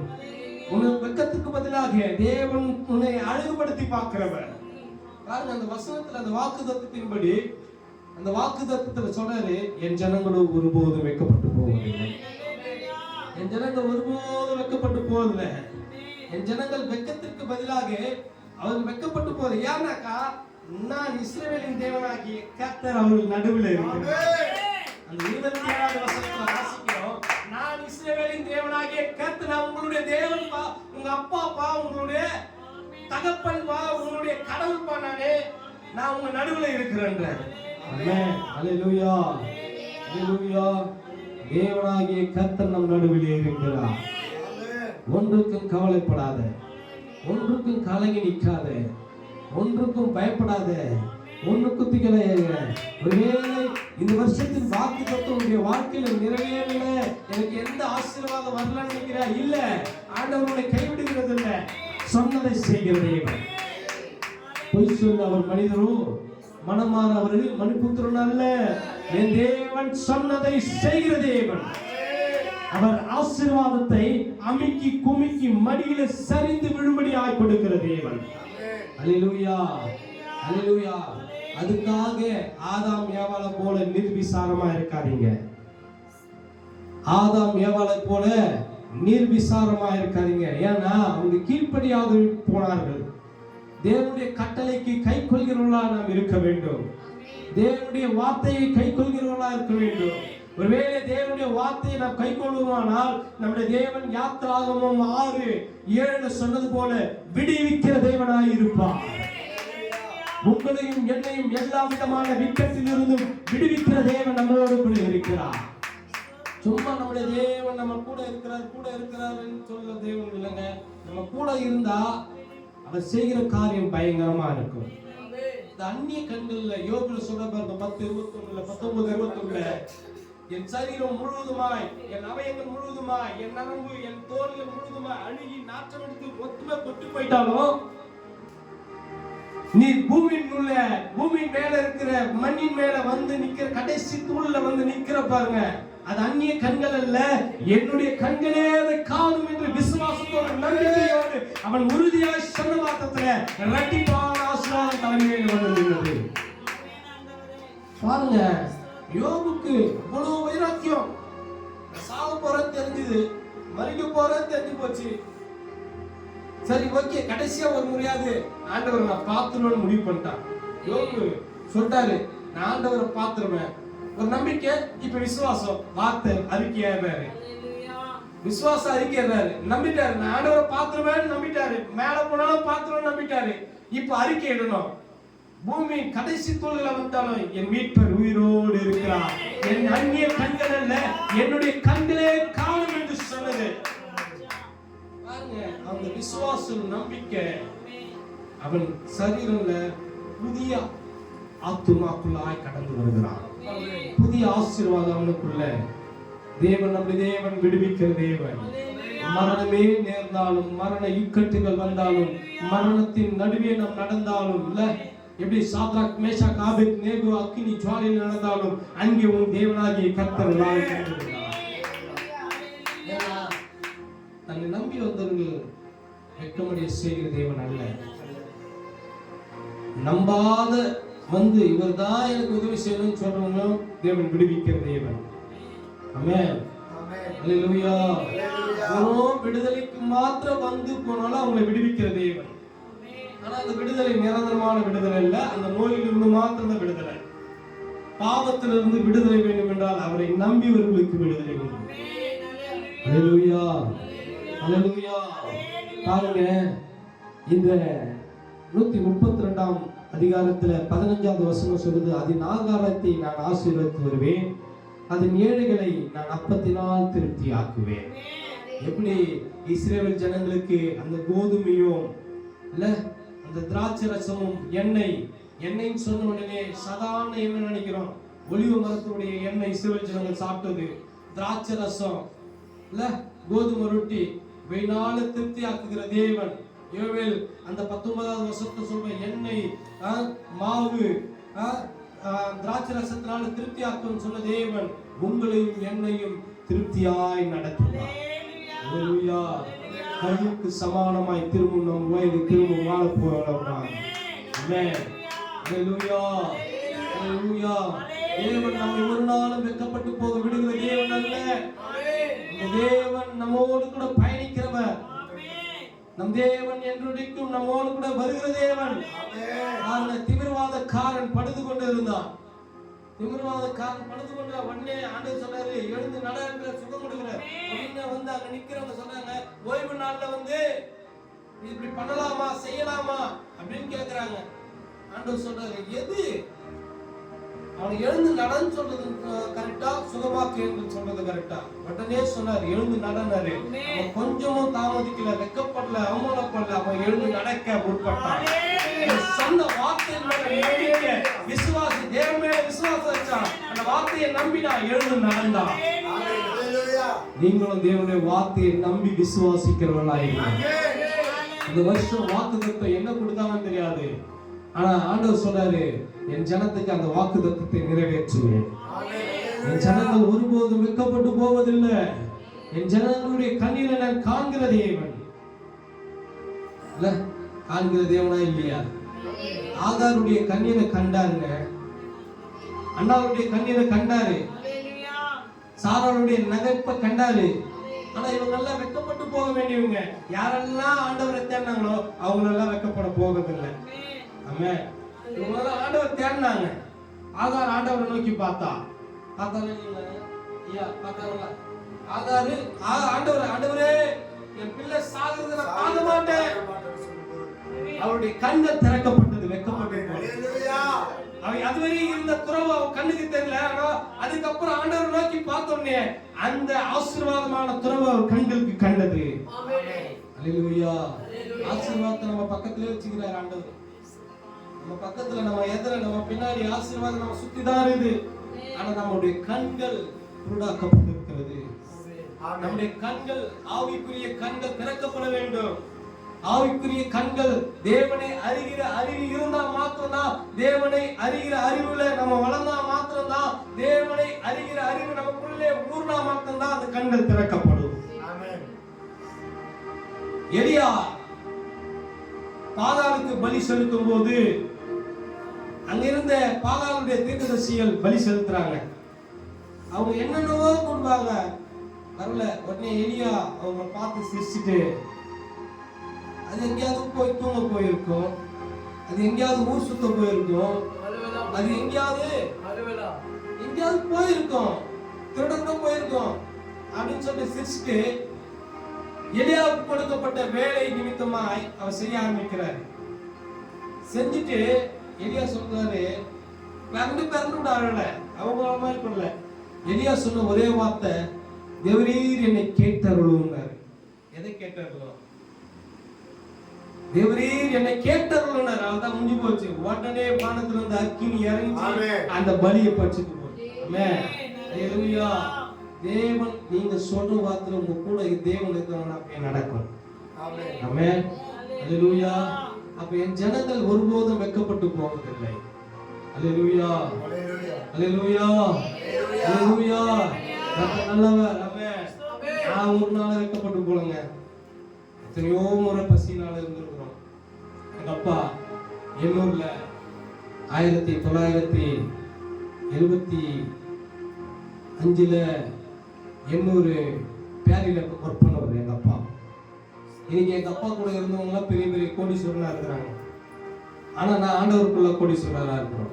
உனக்கு வெட்கத்துக்கு பதிலாக தேவன் உன்னை அழகுபடுத்தி பார்க்கிறவர். பாருங்க, அந்த வசனத்துல அந்த வாக்குத்தத்தத்தின்படி, அந்த வாக்குத்தத்தத்துல சொல்றாரு, என் ஜனங்களும் ஒருபோதும் வெட்கப்பட்டு போவதில்லை. என் ஜனங்கள் ஒருபோதும் வெட்கப்பட்டு போவதில்லை. என் ஜனங்கள் வெட்கத்திற்கு பதிலாக அவர்கள் வெட்கப்பட்டு போறது. ஏன்னாக்கா நான் இஸ்ரவேலின் தேவனாகிய கர்த்தர் அவர்கள் நடுவில் இருக்கிறேன். அந்த 27வது வசனத்துல வாசிக்கிறோம், நான் இஸ்ரவேலின் தேவனாகிய கர்த்தர். நான் உங்களுடைய தேவன் பா, உங்க அப்பா பா, உங்களுடைய தகப்பன் பா, உங்களுடைய கடவுள் பா, நான் உங்க நடுவில் இருக்கிறேன். ஆமென். அல்லேலூயா, அல்லேலூயா. தேவனாகிய கர்த்தர் நம் நடுவிலே இருக்கிறார். ஒன்றுக்கும் கவலைப்படாத, ஒன்றுக்கும் கலங்கி நிற்காத, ஒன்றுக்கும் பயப்படாத, ஒன்றுக்கும் திகழையாத. ஒருவேளை இந்த வருஷத்தின் வாக்கு தத்துவம் வாழ்க்கையில நிறைவேறல, எனக்கு எந்த ஆசீர்வாதம் வரலன்னு நினைக்கிறா, இல்ல, ஆண்டவருடைய கைவிடுகிறது இல்ல, சொன்னதை செய்கிற தேவன். பொய் சொல்ல அவர் மனிதரோ, மனமாற அவர்கள் மணிபுத்திரன் அல்ல. என் தேவன் சொன்னதை செய்கிற தேவன். அவர் ஆசீர்வாதத்தை அமுக்கி குமிக்கி மடியில சரிந்து விழும்படியாய் கொடுக்கிற தேவன். அல்லேலூயா, அல்லேலூயா. அதுக்காக ஆதாம் ஏவாளை போல நிர்விசாரமா இருக்காதீங்க. ஆதாம் ஏவாளை போல நிர்விசாரமா இருக்காதீங்க. ஏன்னா அவங்க கீழ்ப்படியாது போனார்கள். தேவனுடைய கட்டளைக்கு கை கொள்கிறவர்களா நாம் இருக்க வேண்டும். தேவனுடைய வார்த்தையை கை கொள்கிறவர்களா இருக்க வேண்டும். ஒருவேளை தேவனுடைய வார்த்தையை நாம் கை கொள்வோமானால் நம்முடைய தேவன் யாத்திராகமம் 6:7 சொன்னது போல விடுவிக்கிற தேவனாய் இருப்பார். உங்களையும் என்னையும் எல்லா விதமான விக்கத்திலிருந்தும் விடுவிக்கிற தேவன் நம்மளோடு கூட இருக்கிறார். சும்மா நம்முடைய தேவன் நம்ம கூட இருக்கிறார் சொல்ல தேவன் இல்லைங்க. நம்ம கூட இருந்தா அவர் செய்கிற காரியம் பயங்கரமா இருக்கும். இந்த அந்நிய கண்கள்ல யோகுல சொல்ற பாருங்க, 10:21 19:21, என் சரீரம் முழுவதுமாய், என் அவயங்கள் முழுவதுமாய், என் நரம்பு, என் தோல்கள் முழுவதுமாய் அழுகி நாற்றம் எடுத்து மொத்தமா கொட்டு போயிட்டாலும், நீ பூமியின் மேல இருக்கிற மண்ணின் மேல வந்து நிக்கிற கடைசி தூள்ல வந்து நிக்கிற பாருங்க, அது அந்நிய கண்கள் அல்ல, என்னுடைய கண்களே அதை காணும் என்று விசுவாசத்தோடு நம்பிக்கையோடு அவன் உறுதியாய் சொன்ன வார்த்தையில இரட்டிப்பான ஆசீர்வாதம் தலைமையில் வந்து நின்றது. பாருங்க, யோபுக்கு இவ்வளவு வைராக்கியம். சாவ போறது தெரிஞ்சது, மறிக்க போறது தெரிஞ்சு போச்சு. சரி, ஓகே, கடைசியா ஒரு முறையாவது ஆண்டவரை நான் பாத்துருவேன்னு முடிவு பண்ணிட்டான். யோபு சொல்லிட்டாரு, நான் ஆண்டவரை பாத்துருவேன். ஒரு நம்பிக்கை, இப்ப விசுவாசம், வார்த்தை அறிக்கையாரு, விசுவாச அறிக்கையாரு, நம்பிட்டாரு. நான் ஆண்டவரை பாத்துருவேன் நம்பிட்டாரு, மேல போனாலும் பாத்துருவேன் நம்பிட்டாரு. இப்ப அறிக்கை இடணும், பூமி கடைசி தோல்ல வந்தாலும் என் மீட்பர் உயிரோடு இருக்கிறார், என் அந்நிய கண்கள் அல்ல, என்னுடைய கண்களே காணும் என்று சொன்னது. பாருங்க, அந்த விசுவாசம் நம்பிக்கை அவன் சரீரம்ல புதிய ஆத்துமாக்குள்ளாய் கடந்து வருகிறான். புதிய ஆசீர்வாதம் அவனுக்குள்ள. தேவன் நம்முடைய தேவன் விடுவிக்கிற தேவன். மரணமே நேர்ந்தாலும், மரண இக்கட்டுகள் வந்தாலும், மரணத்தின் நடுவே நாம் நடந்தாலும், இல்ல எப்படி சாத்ராக் மேஷாக் ஆபேத்நேகோ அக்கினி ஜுவாலையில் நடந்தாலும் அங்கே உன் தேவனாகிய கர்த்தர் தன்னை நம்பி வந்தவர்கள் வெட்கமடைய செய்கிற தேவன் அல்ல. நம்பாத வந்து இவர் தான் எனக்கு உதவி செய்யணும்னு சொல்றவங்களும் தேவன் விடுவிக்கிற தேவன். ஆமென், அல்லேலூயா. விடுதலைக்கு மாத்திரம் வந்து போனாலும் அவங்களை விடுவிக்கிற தேவன். ஆனா அந்த விடுதலை நிரந்தரமான விடுதலை இல்ல, அந்த நோயிலிருந்து மாத்திரம் விடுதலை. பாவத்திலிருந்து விடுதலை வேண்டும் என்றால் அவரை நம்பியவர்களுக்கு விடுதலை உண்டு. அல்லேலூயா, அல்லேலூயா. பாருங்க, இந்த 132ஆம் அதிகாரத்துல 15வது வசனம் சொல்லுது, அதன் ஆகாரத்தை நான் ஆசீர்வதித்து வருவேன், அதன் ஏழைகளை நான் அப்பத்தினால் திருப்தி ஆக்குவேன். எப்படி இஸ்ரவேல் ஜனங்களுக்கு அந்த கோதுமையும் இல்ல அந்த திராட்சை ரசமும் எண்ணெய் சொன்ன உடனே சாதாரண எண்ணெய் நினைக்கிறோம். ஒலிவ மரத்துடைய எண்ணெய் இஸ்ரவேல் ஜனங்கள் சாப்பிட்டது. திராட்சை ரசம் இல்ல கோதுமை ரொட்டி வெயினால திருப்தி ஆக்குகிற தேவன். யோவேல் அந்த 19வது வசனத்தை சொல்ற எண்ணெய் மாவு திராட்சை ரசத்தினால திருப்தி ஆக்கும் சொன்ன தேவன் உங்களையும் என்னையும் திருப்தியாய் நடத்துவார். அல்லேலூயா. கழுவுக்கு சமானமாய் திரும்பும் நம் வயது திரும்பும் வாழ போகிறார். ஆமென், அல்லேலூயா, அல்லேலூயா. தேவன் நம்மை ஒரு நாளும் வெட்கப்பட்டு போக விடுகிற தேவன் அல்ல. இந்த தேவன் நம்மோடு கூட பயணிக்கிறவர். நம் தேவன் என்றும் நம்மோடு கூட வருகிற தேவன். திமிர்வாதக்காரன் படுத்து கொண்டு இருந்தான். திமிர்வாதக்காரன் படுத்து கொண்டு உடனே ஆண்டவர் சொன்னாரு, எழுந்து நடக்கிற சுகம் கொடுக்கிறார் அப்படின்னு வந்து அங்க நிக்கிறவங்க சொன்னாங்க, ஓய்வு நாள்ல வந்து இப்படி பண்ணலாமா செய்யலாமா அப்படின்னு கேக்குறாங்க. ஆண்டவர் சொல்றாரு, எது அவன் எழுந்து நடன்னு சொல்றது கரெக்டா, சுகமாக்கு சொல்றது கரெக்டா? உடனே சொன்னார், எழுந்து நடனாரு. அவன் கொஞ்சமும் தாமதிக்கல, வெக்கப்படல, அவமானப்படல. அவன் எழுந்து நடக்க முற்பட்டான். சொன்ன வார்த்தை விசுவாசி, தேவன் மேல விசுவாசம் வச்சான். அந்த வார்த்தையை நம்பினா, எழுந்து நடந்தான். நீங்களும் தேவனுடைய வார்த்தையை நம்பி விசுவாசிக்கிறவர்களாயிருங்க. இந்த வருஷம் வாக்குத்தத்தம் என்ன கொடுத்தாங்கன்னு தெரியாது. ஆனா ஆண்டவர் சொல்றாரு, என் ஜனத்துக்கு அந்த வாக்குத்தத்தத்தை நிறைவேற்றுவேன். என் ஜனங்கள் ஒருபோதும் வெட்கப்பட்டு போவதில்லை. என் ஜனங்களுடைய கண்ணீரை நான் காண்கிற தேவன். காண்கிற தேவனா இல்லையா? ஆகாருடைய கண்ணீரை கண்டாருங்க, அண்ணாவுடைய கண்ணீரை கண்டாரு, சாராளுடைய நகைப்பை கண்டாரு. ஆனா இவங்க எல்லாம் வெட்கப்பட்டு போக வேண்டியவங்க. யாரெல்லாம் ஆண்டவரை தேடினாங்களோ அவங்க எல்லாம் வெட்கப்பட போவதில்லை. ஆமே, இவங்க ஆண்டவர் தேடினாங்க. ஆகார் ஆண்டவரை நோக்கி பார்த்தா, ஆகாரு ஆண்டவரே என் பிள்ளை சாகுறது நான் பார்க்க மாட்டேன். அவருடைய கண்கள் திறக்கப்பட்டது, வெட்கப்பட்டு. அவை அதுவரை இருந்த துறவு கண்ணுக்கு தெரியல. ஆனா அதுக்கப்புறம் ஆண்டவர் நோக்கி பார்த்தோன்னே அந்த ஆசீர்வாதமான துறவு அவர் கண்களுக்கு கண்டது. அல்லேலூயா. ஆசீர்வாதத்தை நம்ம பக்கத்திலே வச்சுக்கிறார் ஆண்டவர். நம்ம பக்கத்துல, நம்ம எதிர, நம்ம பின்னாடி ஆசீர்வாதம் நம்ம சுத்திதான் இருக்குது. ஆனா நம்முடைய கண்கள் குருடாக்கப்பட்டிருக்கிறது. நம்முடைய கண்கள், ஆவிக்குரிய கண்கள் திறக்கப்பட வேண்டும். ஆவிக்குரிய கண்கள் தேவனை அறிகிற அறிவு இருந்தா மாத்திரம்தான், தேவனை அறிகிற அறிவுல நம்ம வளர்ந்தா மாத்திரம்தான், தேவனை அறிகிற அறிவு நமக்குள்ளே ஊர்னா மாத்திரம்தான் அந்த கண்கள் திறக்கப்படும். எலியா பாகாலுக்கு பலி செலுத்தும் போது அங்கிருந்த பாகாலுடைய தீர்க்கதரிசிகள் பலி செலுத்துறாங்க. அவங்க என்னென்னவோ கொடுப்பாங்க, வரல. உடனே எலியா அவங்க பார்த்து சிரிச்சுட்டு, அது எங்கேயாவது போய் தூங்க போயிருக்கும், அது எங்கேயாவது ஊர் சுத்த போயிருக்கும், அது எங்கேயாவது போயிருக்கும், திருடங்க போயிருக்கும் அப்படின்னு சொல்லி சிரிச்சுட்டு எலியாவுக்கு கொடுக்கப்பட்ட வேலை நிமித்தமாய் அவர் செய்ய ஆரம்பிக்கிறார். செஞ்சுட்டு எலியா சொல்றாரு, பிறந்து விடாத அவங்க மாதிரி பண்ணல. எலியா சொன்ன ஒரே வார்த்தை, தேவரீர் என்னை கேட்டருளுன்னாரு. எதை கேட்டருளும்? தேவரீர் என்னை கேட்டருளுன்னாரு. அதான் முடிஞ்சு போச்சு. உடனே வானத்துல இருந்து அக்கினி இறங்கி அந்த பலியை பறிச்சுட்டு போச்சு. ஆமென். அல்லேலூயா. தேவன் நீங்க சொல்ற வார்த்தை உங்க கூட தேவன் இருக்கிறவங்க அப்ப நடக்கும். ஆமென். அல்லேலூயா. அப்ப என் ஜனங்கள் ஒருபோதும் வெட்கப்பட்டு போவதில்லை. அல்லேலூயா. அல்லேலூயா. அல்லேலூயா. நல்லவர். ஆமென். நான் ஒரு நாள் வெட்கப்பட்டு போலங்க. எத்தனையோ முறை பசினால இருந்திருக்கிறோம். எங்க அப்பா எண்ணூர்ல 1975 எண்ணூறு பேரில ஒர்க் பண்ணவர் எங்க அப்பா. இன்னைக்கு எங்க அப்பா கூட இருந்தவங்க எல்லாம் பெரிய பெரிய கோடீஸ்வரனா இருக்கிறாங்க. ஆனா நான் ஆண்டவருக்குள்ள கோடீஸ்வரனா இருக்கிறோம்.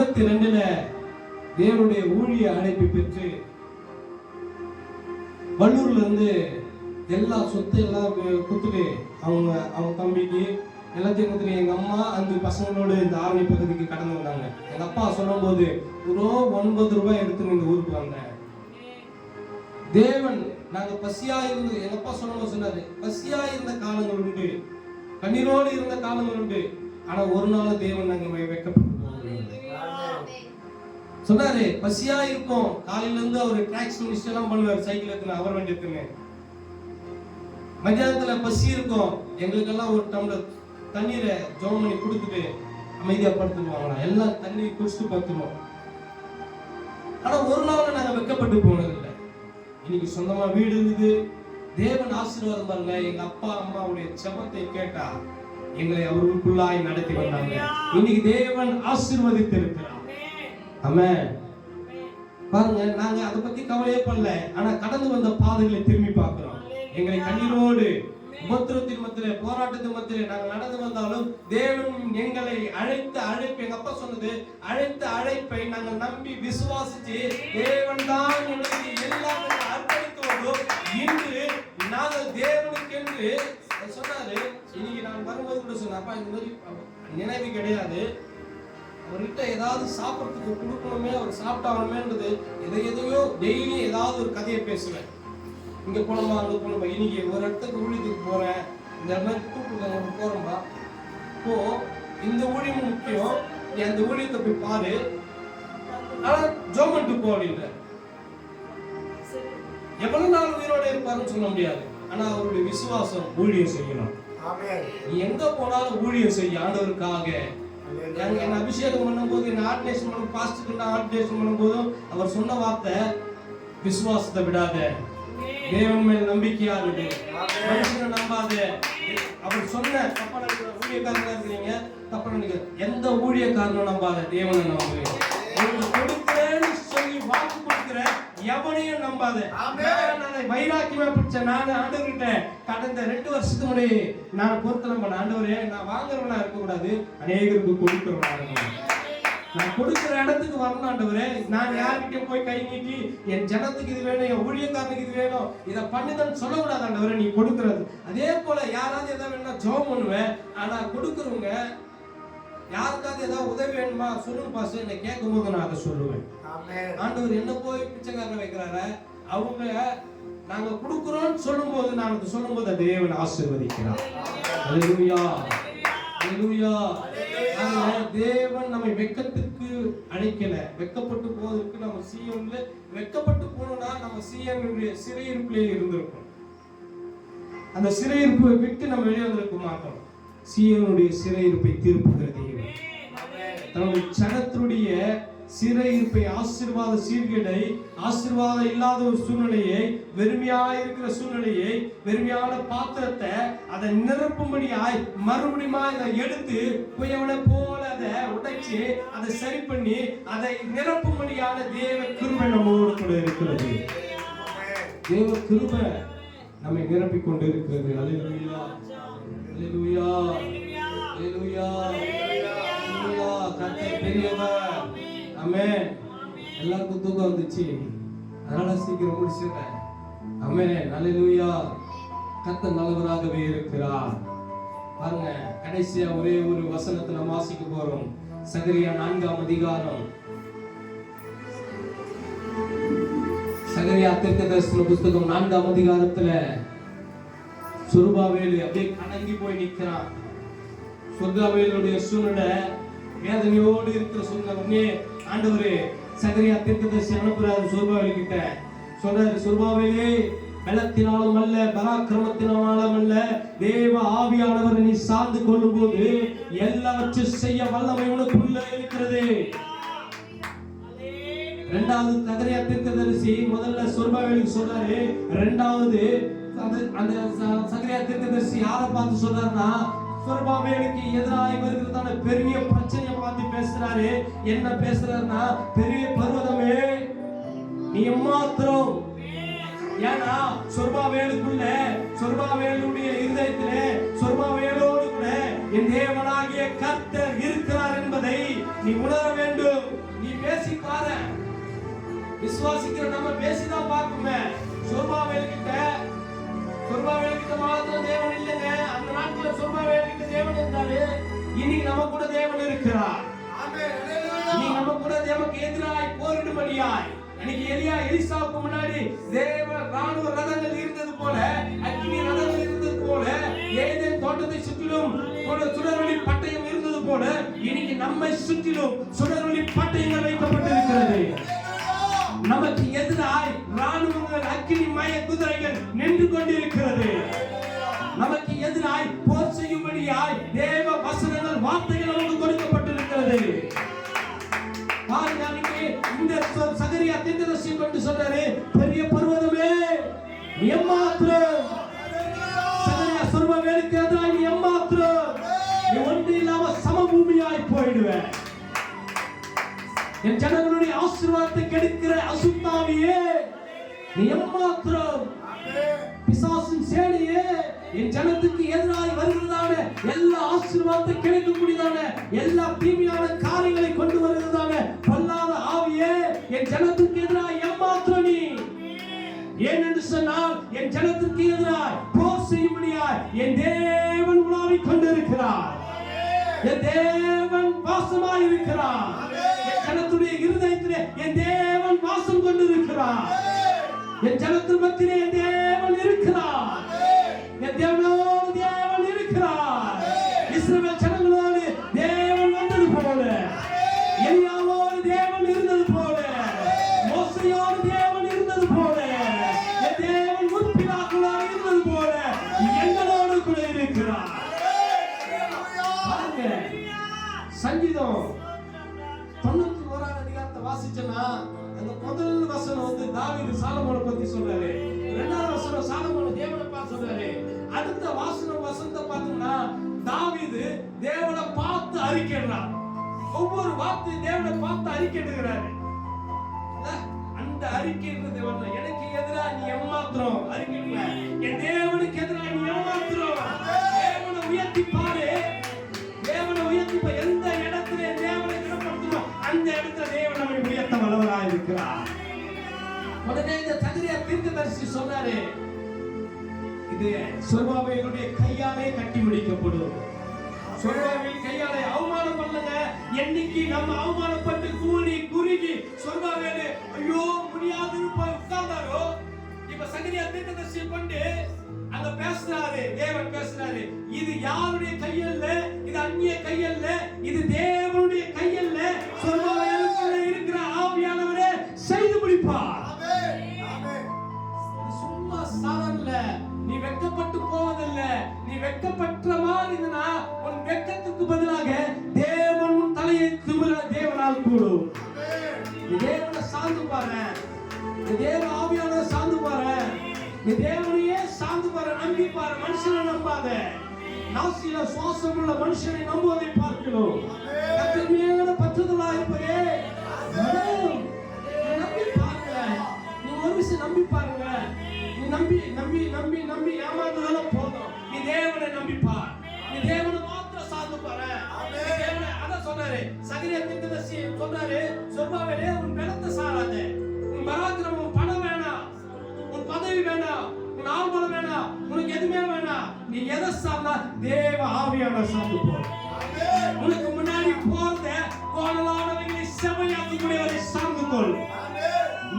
82ல தேவனுடைய ஊழிய அழைப்பு பெற்று வள்ளூர்ல இருந்து எல்லா சொத்து எல்லாம் கொடுத்துட்டு அவங்க தம்பிக்கு எல்லாத்தையும் கொடுத்துட்டு எங்க அம்மா அந்த பசங்களோடு இந்த ஆரணி பகுதிக்கு கடந்து வந்தாங்க. எங்க அப்பா சொல்லும் போது ரூபாய் 9 எடுத்து இந்த ஊருக்கு வந்தேன். தேவன் நாங்க பசியா இருந்து, எங்க அப்பா சொன்னாரு, பசியா இருந்த காலங்கள் உண்டு, கண்ணீரோடு இருந்த காலங்கள் உண்டு. ஆனா ஒரு நாள் தேவன் நாங்க வெட்கப்பட்டு சொன்னாரு. பசியா இருக்கும், காலையில இருந்து அவர் டாக்ஸ் மினிஸ்டர் எல்லாம் பண்ணுவார், சைக்கிள் எடுத்துன்னு அவர் வண்டி எடுத்துங்க. மத்தியானத்துல பசி இருக்கும், எங்களுக்கெல்லாம் ஒரு டம்ளர் தண்ணீரை ஜோம் பண்ணி கொடுத்துட்டு அமைதியா படுத்துக்குவாங்களா, எல்லாம் தண்ணி குடிச்சுட்டு படுத்துருவோம். ஆனா ஒரு நாள் நாங்க வெட்கப்பட்டு போனதில்லை. இன்னைக்கு சொந்தமா வீடு இருக்குது. தேவன் ஆசீர்வாதம் பாருங்க. எங்க அப்பா அம்மாவுடைய ஜெபத்தை கேட்டா எங்களை அவருக்குள்ளாய் நடத்தி வந்தாங்க. இன்னைக்கு தேவன் ஆசீர்வதித்து இருக்கிறார். ஆமென். பாருங்க, நாங்க அதை பத்தி கவலையே பண்ணல. ஆனா கடந்து வந்த பாதைகளை திரும்பி பார்க்கிறோம். எங்களை கண்ணீரோடு உபத்திரத்தின் மத்தியிலே, போராட்டத்தின் மத்தியிலே நாங்கள் நடந்து வந்தாலும் தேவன் எங்களை அழைத்த அழைப்பு, எங்க அப்பா சொன்னது, அழைத்த அழைப்பை நாங்கள் நம்பி விசுவாசிச்சு தேவன் தான் எங்களுக்கு எல்லாம் அர்ப்பணித்து வந்தோம். இன்று நாங்கள் தேவனுக்கு என்று சொன்னாரு. இன்னைக்கு நான் வரும்போது கூட சொன்னேன், அப்பா இந்த மாதிரி நினைவு கிடையாது, அவர்கிட்ட ஏதாவது சாப்பிட்றதுக்கு கொடுக்கணுமே, அவர் சாப்பிட்டாகணுமேன்றது எதையோ டெய்லி ஏதாவது ஒரு கதையை பேசுவேன். இங்க போனோமா அங்க போனோமா, இன்னைக்கு ஒரு இடத்துக்கு ஊழியத்துக்கு போறேன், இந்த மாதிரி கூப்பிட்டு போறோம்பா, இப்போ இந்த ஊழியம் முக்கியம், நீ அந்த ஊழியத்தை போய் பாரு, ஆனா ஜோமெண்ட் போ அப்படின்ற. எவ்வளவு நாள் உயிரோட இருப்பாருன்னு சொல்ல முடியாது, ஆனா அவருடைய விசுவாசம் ஊழியம் செய்யணும். நீ எங்க போனாலும் ஊழியம் செய்ய ஆண்டவருக்காக. என்ன அபிஷேகம் பண்ணும்போது, என்ன ஆர்டினேஷன் பண்ணும் பாஸ்டருக்கு ஆர்டினேஷன் பண்ணும்போதும் அவர் சொன்ன வார்த்தை, விசுவாசத்தை விடாத, தேவன் மேல் நம்பிக்கையா இருக்கு, மனுஷனை நம்பாத. அவர் சொன்ன தப்பா நினைக்கிற ஊழியக்காரனா இருக்கிறீங்க, தப்பா நினைக்கிற எந்த ஊழியக்காரனும் நம்பாத, தேவனை நம்புங்க. கொடுக்கிறேன்னு சொல்லி வாக்கு கொடுக்கிற எவனையும் நம்பாத. வைராக்கியமா பிடிச்ச நான் ஆண்டவர்கிட்ட கடந்த 2 வருஷத்துக்கு முன்னாடி நான் பொருத்தனம் பண்ண, ஆண்டவரே நான் வாங்குறவனா இருக்கக்கூடாது, அநேகருக்கு கொடுக்கிறவனா இருக்கணும். நான் கொடுக்கிற இடத்துக்கு வரணும் ஆண்டவரே. நான் யார்கிட்டயும் போய் கை நீட்டி என் ஜனத்துக்கு இது வேணும், என் ஊழியக்காரனுக்கு இது வேணும், இதை பண்ணுதன்னு சொல்லக்கூடாது ஆண்டவரே. நீ கொடுக்கறது அதே போல யாராவது எதாவது வேணும்னா ஜெபம் பண்ணுவேன். ஆனா கொடுக்குறவங்க யாருக்காவது ஏதாவது உதவி வேணுமா சொல்லுங்க பாஸ்டர், என்னை கேட்கும் போது நான் அதை சொல்லுவேன். ஆண்டவர் என்ன போய் பிச்சைக்காரன் வைக்கிறாரு, அவங்க நாங்க கொடுக்கிறோம்னு சொல்லும் போது, நான் அதை சொல்லும் போது தேவன் ஆசீர்வதிக்கிறார். அல்லேலூயா, அல்லேலூயா. தேவன் நம்மை வெட்கத்துக்கு அழைக்கல, வெட்கப்பட்டு போவதற்கு. நம்ம சீயோன்ல வெட்கப்பட்டு போனோம்னா நம்ம சீயோனுடைய சிறையிருப்பிலே இருந்திருக்கும். அந்த சிறையிருப்பை விட்டு நம்ம வெளியே வந்திருக்க மாட்டோம். சீயோனுடைய சிறையிருப்பை தீர்ப்புகிற தேவன் தன்னுடைய ஜனத்துடைய சிறையிருப்பை, ஆசீர்வாத சீர்கேடை, ஆசீர்வாதம் இல்லாத ஒரு சூழ்நிலையை, வெறுமையா இருக்கிற சூழ்நிலையை, வெறுமையான பாத்திரத்தை அதை நிரப்பும்படியாய் மறுபடியும் அதை எடுத்து புயவனை போல அதை உடைச்சு அதை சரி பண்ணி அதை நிரப்பும்படியான தேவ கிருபை நம்மோடு கூட இருக்கிறது. தேவ கிருபை நம்மை நிரப்பிக் கொண்டு இருக்கிறது. அல்லேலூயா, அல்லேலூயா, அல்லேலூயா, அல்லேலூயா. கர்த்தர் பெரியவர். ஆமென். எல்லாருக்கும் தூக்கம் வந்துச்சு, அதனால சீக்கிரம் முடிச்சிட்டேன். ஆமென், அல்லேலூயா. கர்த்தர் நல்லவராகவே இருக்கிறார். பாருங்க, கடைசியா ஒரே ஒரு வசனத்தை நம்ம வாசிக்க போறோம். சகரியா 4ஆம் அதிகாரம். சகரியா தீர்க்கதரிசன புத்தகம் 4ஆம் அதிகாரத்துல சொர்பாவேலு அப்படியே கலங்கி போய் நிற்கிறான். சொர்பாவேலுடைய சூழ்நிலை வேதனையோடு இருக்கிற சூழ்நிலை. ஆண்டவரே சகரியா தீர்க்கதரிசி அனுப்புறாரு சொர்பாவேலு கிட்ட. சொல்றாரு, சொர்பாவேலே, பலத்தினாலும் அல்ல, பராக்கிரமத்தினாலும் அல்ல, தேவ ஆவியானவர் நீ சார்ந்து கொள்ளும் போது எல்லாவற்றையும் செய்ய வல்லமை உனக்குள்ள இருக்கிறது. இரண்டாவது சகரியா தீர்க்கதரிசி முதல்ல சொர்பாவேலுக்கு சொல்றாரு. இரண்டாவது அந்த சகரியா தீர்க்கதரிசி யாரை பார்த்து சொல்றாருன்னா, சொர்பாபேலுக்கு எதிராக வருகிறதான பெரிய பிரச்சனையை பார்த்து பேசுறாரு. என்ன பேசுறாருன்னா, பெரிய பர்வதமே நீ எம்மாத்திரம். ஏன்னா சொர்பாபேலுக்குள்ள, சொர்பாபேலுடைய இருதயத்திலே, சொர்பாபேலோடு கூட என் தேவனாகிய கர்த்தர் இருக்கிறார் என்பதை நீ உணர வேண்டும். நீ பேசி பாரு. விசுவாசிக்கிற நம்ம பேசிதான் பார்க்குமே. சொர்பாபேலுக்கிட்ட மாத்திரம் தேவன் இல்லைங்க. அந்த நாட்கள் சொர்பாபேலுக்கிட்ட தேவன் இருந்தாரு. இன்னைக்கு நம்ம கூட தேவன் இருக்கிறார். இன்னைக்கு நம்ம கூட தேவனுக்கு எதிராய் போரிடும்படியாய். இன்னைக்கு எலிசாவுக்கு முன்னாடி தேவ ராணுவ ரதங்கள் இருந்தது போல, அக்கினி ரதங்கள் இருந்தது போல, ஏதேன் தோட்டத்தை சுற்றிலும் சுடர்வெளி பட்டயம் இருந்தது போல, இன்னைக்கு நம்மை சுற்றிலும் சுடர்வெளி பட்டயங்கள் வைக்கப்பட்டிருக்கிறது. நமக்கு எதிராய் ராணுவங்கள், அக்கினி மய குதிரைகள் நின்று கொண்டிருக்கிறது. நமக்கு எதிராய் போர் செய்யும்படியாய் தேவ வசனங்கள், வார்த்தைகள் நமக்கு கொடுக்கப்பட்டிருக்கிறது. இந்த சகரியா தீர்க்கதரிசி கொண்டு சொல்றாரு, பெரிய பர்வதமே நீ எம்மாத்திரம். சகரியா சொர்பாபேலுக்கு எதிராய் நீ எம்மாத்திரம். பண்ணிடுவேன். என் ஜனங்களுடைய ஆசீர்வாதத்தை கெடுக்கிற அசுத்தாவியே, நீ எம்மாத்திரம் பிசாசின் சேனையே, என் ஜனத்துக்கு எதிராக வருகிறதான எல்லா ஆசீர்வாதத்தை கிடைக்கக்கூடியதான எல்லா தீமையான காரியங்களை கொண்டு வருகிறதான பொல்லாத ஆவியே, என் ஜனத்துக்கு எதிராக எம்மாத்திரம் நீ. ஏனென்று சொன்னால் என் ஜனத்துக்கு எதிராக போர் செய்யும்படியாய் என் தேவன் உலாவிக் கொண்டிருக்கிறார். என் தேவன் வாசமாய் இருக்கிறார். என் ஜனத்துடைய இருதயத்திலே என் தேவன் வாசம் கொண்டிருக்கிறார். என் ஜனத்தின் மத்தியிலே என் தேவன் இருக்கிறார். என் தேவனோடு தேவன் இருக்கிறார். இஸ்ரவேல் ஜனங்களோடு தேவன் வந்தது போல, எலியாவோடு தேவன் இருந்தது போல, மோசேயோடு தேவன் இருந்தது போல, என் தேவன் முற்பிதாக்களோடு இருந்தது போல எங்களோடு கூட இருக்கிறார். சங்கீதம் 91ஆம் அதிகாரத்தை வாசிச்சனா அந்த முதல் வசனம் வந்து தாவீது சாலமோனை பத்தி சொல்றாரு. இரண்டாவது வசனம் சாலமோன் தேவனை பார்த்து சொல்றாரு. அடுத்த வசனத்தை பார்த்தோம்னா தாவீது தேவனை பார்த்து அறிக்கையிடுறார். ஒவ்வொரு வார்த்தையும் தேவனை பார்த்து அறிக்கையிடுகிறாரு. அந்த அறிக்கைன்றது எனக்கு எதிராக நீ எம்மாத்திரம் அறிக்கையிடல, என் தேவனுக்கு எதிராக நீ எம்மாத்திரம். தேவனை உயர்த்தி பாரு. தேவனை உயர்த்தி எந்த இடத்துல தேவனை திடப்படுத்துமோ அந்த இடத்துல தேவன் நம்மை உயர்த்த வல்லவராய் இருக்கிறார். உடனே இந்த சகரியா தீர்க்கதரிசி சொன்னாரு, இது சொர்பாபேலுடைய கையாலே கட்டி முடிக்கப்படும். சொர்பாபேல் கையாலே அவமானம் பண்ணுங்க. என்னைக்கு நம்ம அவமானப்பட்டு கூடி குறுகி சொர்பாபேலு ஐயோ முடியாதுன்னு போய் உட்கார்ந்தாரோ, இப்ப சகரியா தீர்க்கதரிசி கொண்டு அங்க பேசுறாரு. தேவன் பேசுறாரு, இது யாருடைய கையல்ல, இது அந்நிய கையல்ல, இது தேவனுடைய கையல்ல. சொர்பாபேலுக்குள்ள இருக்கிற ஆவியானவரே செய்து முடிப்பார். சும்மா சாதாரண நீ வெட்கப்பட்டு போவதில்ல. நீ வெட்கப்பட்ட மாதிரி இருந்தா உன் வெட்கத்துக்கு பதிலாக தேவன் உன் தலையை திமிர தேவனால் கூடும். நீ தேவனை சார்ந்து பாரு. நீ தேவ ஆவியானவரை சார்ந்து பாரு. நீ தேவனையே சார்ந்து பாரு. நம்பி பாரு. மனுஷனை நம்பாத. நாசியில சுவாசம் உள்ள மனுஷனை நம்புவதை பார்க்கிறோம். கர்த்தர் மேல பற்றுதலாக இருப்பதே நம்பி பாருங்க. நீ ஒரு விஷயம் நம்பி பாருங்க. நீ நம்பி நம்பி நம்பி நம்பி ஏமாந்ததெல்லாம் போதும். நீ தேவனை நம்பிப்பார். நீ தேவனை மாத்திரம் சார்ந்து பாரு. தேவனை அதான் சொன்னாரு. சகரியா தீர்க்கதரிசி சொன்னாரு, சொர்பாபேலே உன் பலத்தை சாராத, உன் பராக்கிரமம், பணம் வேணாம், உன் பதவி வேணாம், உன் ஆள்பலம் வேணாம், உனக்கு எதுவுமே வேணாம். நீ எதை சார்ந்தா தேவ ஆவியானவரை சார்ந்து போ. உனக்கு முன்னாடி போறத கோணலானவைகளை செவையாக்கக்கூடியவரை சார்ந்து கொள்.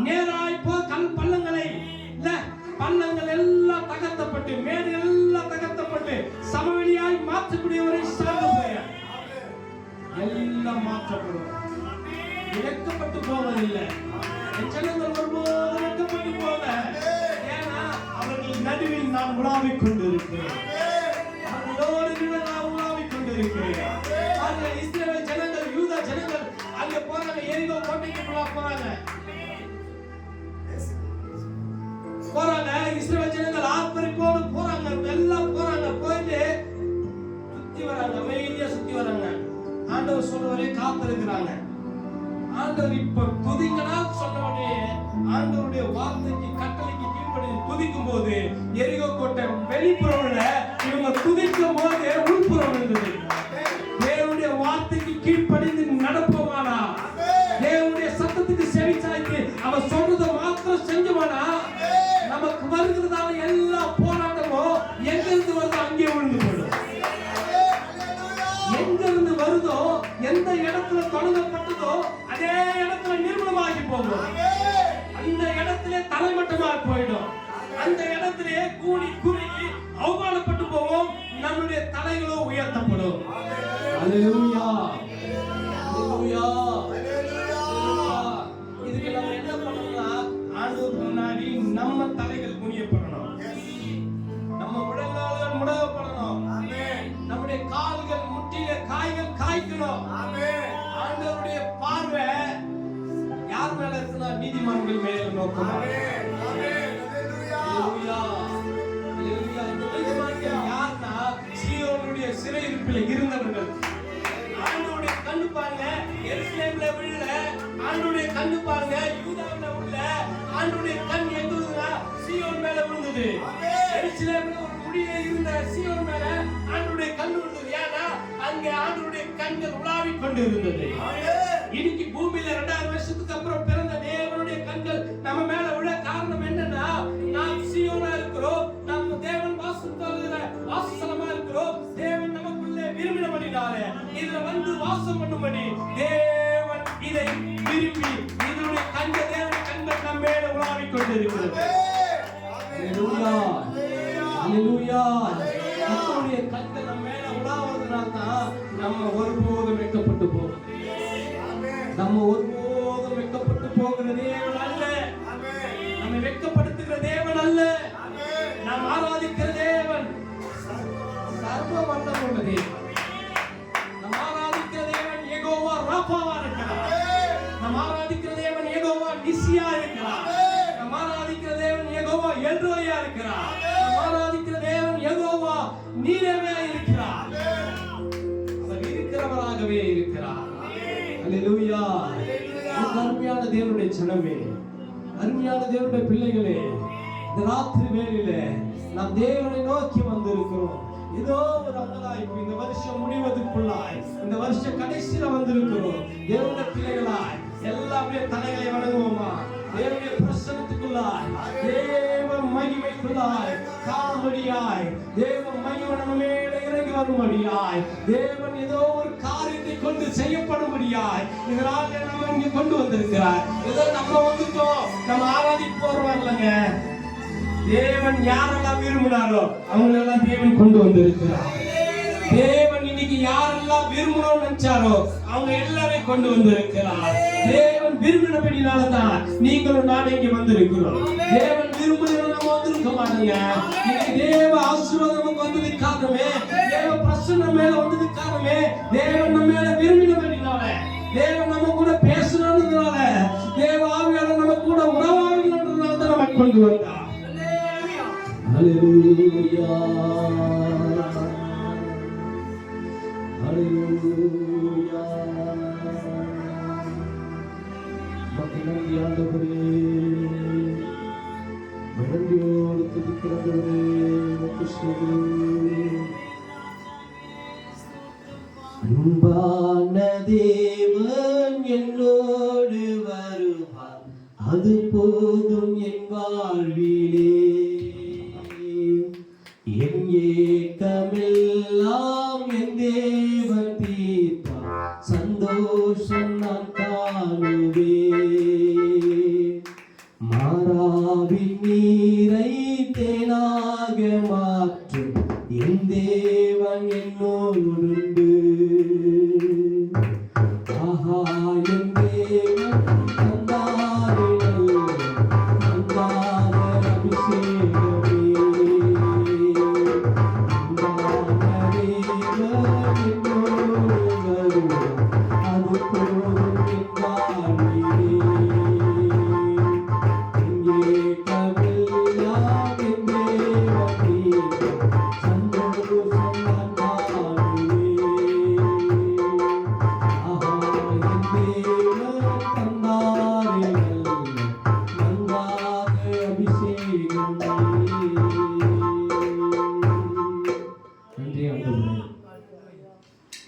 நேராய் போ. கல் பள்ளங்களை இல்ல, பள்ளங்கள் எல்லாம் தகர்த்தப்பட்டு மேடுகள் எல்லாம் தகர்த்தப்பட்டு சமவெளியாய் மாற்றக்கூடியவரை சார்ந்து போய எல்லாம் மாற்றப்படும். இறக்கப்பட்டு போவதில்லை. ஜனங்கள் ஒருபோது இறக்கப்பட்டு போவ. ஏன்னா அவர்கள் நடுவில் நான் உலாவிக் கொண்டிருக்கிறேன். அவர்களோடு நான் உலாவிக் கொண்டிருக்கிறேன். இஸ்ரவேல் ஜனங்கள், யூதா ஜனங்கள் அங்க போறாங்க. எரிகோ கோட்டைக்குள்ள போறாங்க. இஸ்ரவேல் ஜனங்கள் ஆர்ப்பரிப்போடு போறாங்க. எல்லாம் போறாங்க. போயிட்டு சுத்தி வராங்க. அமைதியா சுத்தி வராங்க. ஆண்டவர் சொல்றவரை காத்திருக்கிறாங்க. ஆண்டவர் இப்ப துதிக்கனா சொன்ன உடனே ஆண்டவருடைய வார்த்தைக்கு கட்டளைக்கு கீழ்ப்படி துதிக்கும் போது எரிகோ கோட்டை வெளிப்புறம்ல இவங்க துதிக்கும் போது உள்புறம் இருந்தது. தேவனுடைய வார்த்தைக்கு கீழ்ப்படிந்து நடப்போமானா, தேவனுடைய சத்தத்துக்கு செவி சாய்த்து அவன் சொல்றதை மாத்திரம் செஞ்சோமானா, நமக்கு வருகிறதான எல்லா போராட்டமும் எங்கிருந்து வருதோ அங்கே விழுந்து போயிடும். எங்கிருந்து வருதோ, எந்த இடத்துல தொடங்கப்பட்டதோ அதே இடத்துல நிர்மூலமாகி போகும். அந்த இடத்திலே தலைமட்டமாக போயிடும். அந்த இடத்திலே கூடி குறுகி அவமானப்பட்டு போவோம். நம்முடைய தலைகளோ உயர்த்தப்படும். அல்லேலூயா, அல்லேலூயா, அல்லேலூயா. இதுக்கு நம்ம என்ன பண்ணணும்னா, ஆண்டவருக்கு முன்னாடி நம்ம தலைகள் குனியப்படணும். நம்ம முழங்கால்கள் முடக்கப்படணும். நம்முடைய கால்கள் முட்டியில காய்கள் காய்க்கணும். ஆண்டவருடைய பார்வை யார் மேல இருக்குன்னா நீதிமான்கள் மேல நோக்கணும். யாருன்னா சீயோனுடைய சிறையிருப்பில் இருந்தவர்கள். ஆண்டவருடைய கண்ணு விழுந்தது. எருசலேமில் ஒரு முடியே இருந்த சீயோன் மேல ஆண்டவருடைய கண் விழுந்தது. ஏன்னா அங்க ஆண்டவருடைய கண்கள் உலாவிக் கொண்டு இருந்தது. இன்னைக்கு பூமியில 2000 வருஷத்துக்கு அப்புறம் பிறந்த தேவனுடைய கண்கள் நம்ம மேல விழ காரணம் என்னன்னா, நாம் சீயோனா இருக்கிறோம், நம்ம தேவன் வாசஸ்தலமா இருக்கிறோம். தேவன் நமக்குள்ளே விரும்பினபடினாலே இதுல வந்து வாசம் பண்ணும்படி தேவன் இதை விரும்பி இதனுடைய தேவனுடைய கண்கள் நம்ம மேல உலாவிக் கொண்டிருக்கிறது. அல்லேலூயா, அல்லேலூயா. நம்முடைய கண்கள் நம்ம மேல உலாவுறதுனால தான் நம்ம ஒருபோதும் வெட்கப்பட்டு போவோம். நம்ம ஒருபோதும் வெட்கப்பட்டு போகிற தேவன் அல்ல. நம்ம வெட்கப்படுத்துகிற தேவன் அல்ல. நாம் ஆராதிக்கிற தேவன் சர்வ வல்லமையுள்ள தேவன். நாம் ஆராதிக்கிற தேவன் யெகோவா ராஃபாவா இருக்கிறார். நாம் ஆராதிக்கிற தேவன் யெகோவா நிசியா இருக்கிறார். நாம் ஆராதிக்கிற தேவன் யெகோவா எல்ரோயா இருக்கிறார். நாம் ஆராதிக்கிற தேவன் யெகோவா நீரேவே இருக்கிறார். அவர் இருக்கிறவராகவே இருக்கிறார். அல்லேலூயா. அருமையான தேவனுடைய ஜனமே, அருமையான தேவனுடைய பிள்ளைகளே, இந்த ராத்திரி வேளையில நாம் தேவனை நோக்கி வந்திருக்கிறோம். ஏதோ ஒரு அங்கலாய்ப்பு இந்த வருஷம் முடிவதற்குள்ளாய், இந்த வருஷ கடைசியில வந்திருக்கிறோம். தேவனுடைய பிள்ளைகளாய் எல்லாமே தலைகளை வணங்குவோமா? தேவனுடைய பிரசன்னத்துக்குள்ளாய், தேவ மகிமைக்குள்ளாய் காணும்படியாய், தேவ மகிமை நம்ம மேலே இறங்கி வரும்படியாய், தேவன் ஏதோ ஒரு காரியத்தை கொண்டு செய்யப்படும்படியாய் இதனால நம்ம இங்க கொண்டு வந்திருக்கிறார். ஏதோ நம்ம வந்துட்டோம், நம்ம ஆராதிக்க போறோம் இல்லைங்க. தேவன் யாரெல்லாம் விரும்பினாரோ அவங்களெல்லாம் தேவன் கொண்டு வந்திருக்கிறார். தேவன் இன்னைக்கு யாரெல்லாம் விரும்பணும்னு நினைச்சாரோ அவங்க எல்லாரையும் கொண்டு வந்திருக்கிறார். தேவன் விரும்பினபடினாலதான் நீங்களும் நானும் இங்க வந்திருக்கிறோம். தேவன் விரும்பினது நம்ம வந்திருக்க மாட்டோங்க. இன்னைக்கு தேவ ஆசீர்வாதம் நமக்கு வந்ததுக்கு காரணமே, தேவ பிரசன்னம் மேல வந்ததுக்கு காரணமே, தேவன் நம்ம மேல விரும்பினபடினால, தேவன் நம்ம கூட பேசணும்ன்றதுனால, தேவ ஆவியாளர் நம்ம கூட உறவாடணும்ன்றதுனால தான் நம்ம கொண்டு வந்தார். ஹல்லேலூயா, ஹல்லேலூயா. மக்களின் ஆண்டவரே, மகிழ்ச்சியோடு துதிக்கிறவரே, அன்பான தேவன் என்னோடு வருவார், அது போதும் என் வாழ்விலே. என் ஏக்கமெல்லாம் என் தேவன் தீர்ப்பார், சந்தோஷம் நான் காணுவேன். மாறாவின் நீரை தேனாக மாற்றும் என் தேவன் என்னோடுண்டு. ஆஹா, என் தேவன்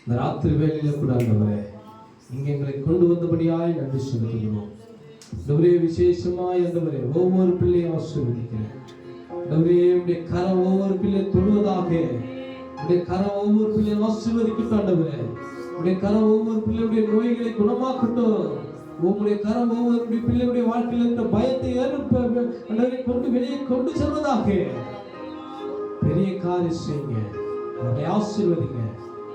இந்த ராத்திரி வேளையில கூட ஆண்டவரே இங்க எங்களை கொண்டு வந்தபடியாய் நன்றி செலுத்துகிறோம். ஆண்டவரே விசேஷமாய் ஆண்டவரே ஒவ்வொரு பிள்ளையும் ஆசீர்வதிக்கிறேன். ஆண்டவரே உம்முடைய கரம் ஒவ்வொரு பிள்ளையை தொடுவதாக, உம்முடைய கரம் ஒவ்வொரு பிள்ளையும் ஆசீர்வதிக்கட்டும். ஆண்டவரே உம்முடைய கரம் ஒவ்வொரு பிள்ளையுடைய நோய்களை குணமாக்கட்டும். உம்முடைய கரம் ஒவ்வொரு பிள்ளையுடைய வாழ்க்கையில் இருந்த பயத்தை ஆண்டவரை கொண்டு வெளியே கொண்டு செல்வதாக. பெரிய காரியம் செய்யுங்க, அவரை ஆசீர்வதிங்க,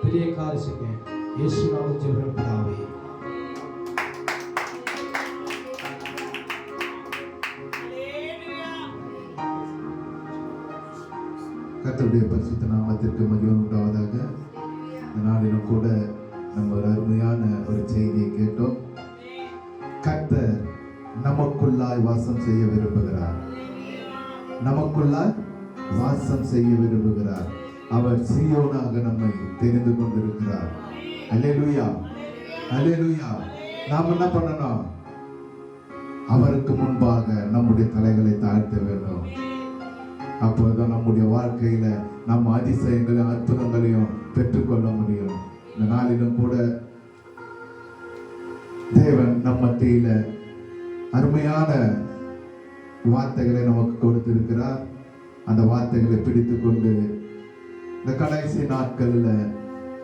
பெரிய காரியம் செய்யுங்க. இயேசு நாமத்தில் ஜெபம் பிதாவே. கர்த்தருடைய பரிசுத்த நாமத்திற்கு மகிமை உண்டாவதாக. இந்த நாளிலும் கூட நம்ம ஒரு அருமையான ஒரு செய்தியை கேட்டோம். கர்த்தர் நமக்குள்ளாய் வாசம் செய்ய விரும்புகிறார். நமக்குள்ளாய் வாசம் செய்ய விரும்புகிறார். அவர் சீயோனாக நம்மை தெரிந்து கொண்டிருக்கிறார். அல்லேலூயா, அல்லேலூயா. நாம் என்ன பண்ணணும்? அவருக்கு முன்பாக நம்முடைய தலைகளை தாழ்த்த வேண்டும். அப்போதான் நம்முடைய வாழ்க்கையில நம்ம அதிசயங்களையும் அற்புதங்களையும் பெற்றுக்கொள்ள முடியும். இந்த நாளிலும் கூட தேவன் நம் மத்தியில அருமையான வார்த்தைகளை நமக்கு கொடுத்திருக்கிறார். அந்த வார்த்தைகளை பிடித்து கொண்டு இந்த கடைசி நாட்கள்ல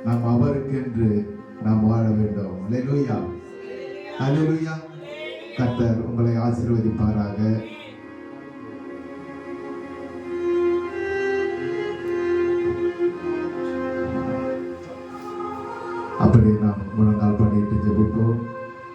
நாம் அவருக்கென்று நாம் வாழ வேண்டும். அல்லேலூயா, அல்லேலூயா. கர்த்தர் உங்களை ஆசீர்வதிப்பாராக. அப்படி நாம் முழங்கால் பண்ணிட்டு ஜெபிப்போம்.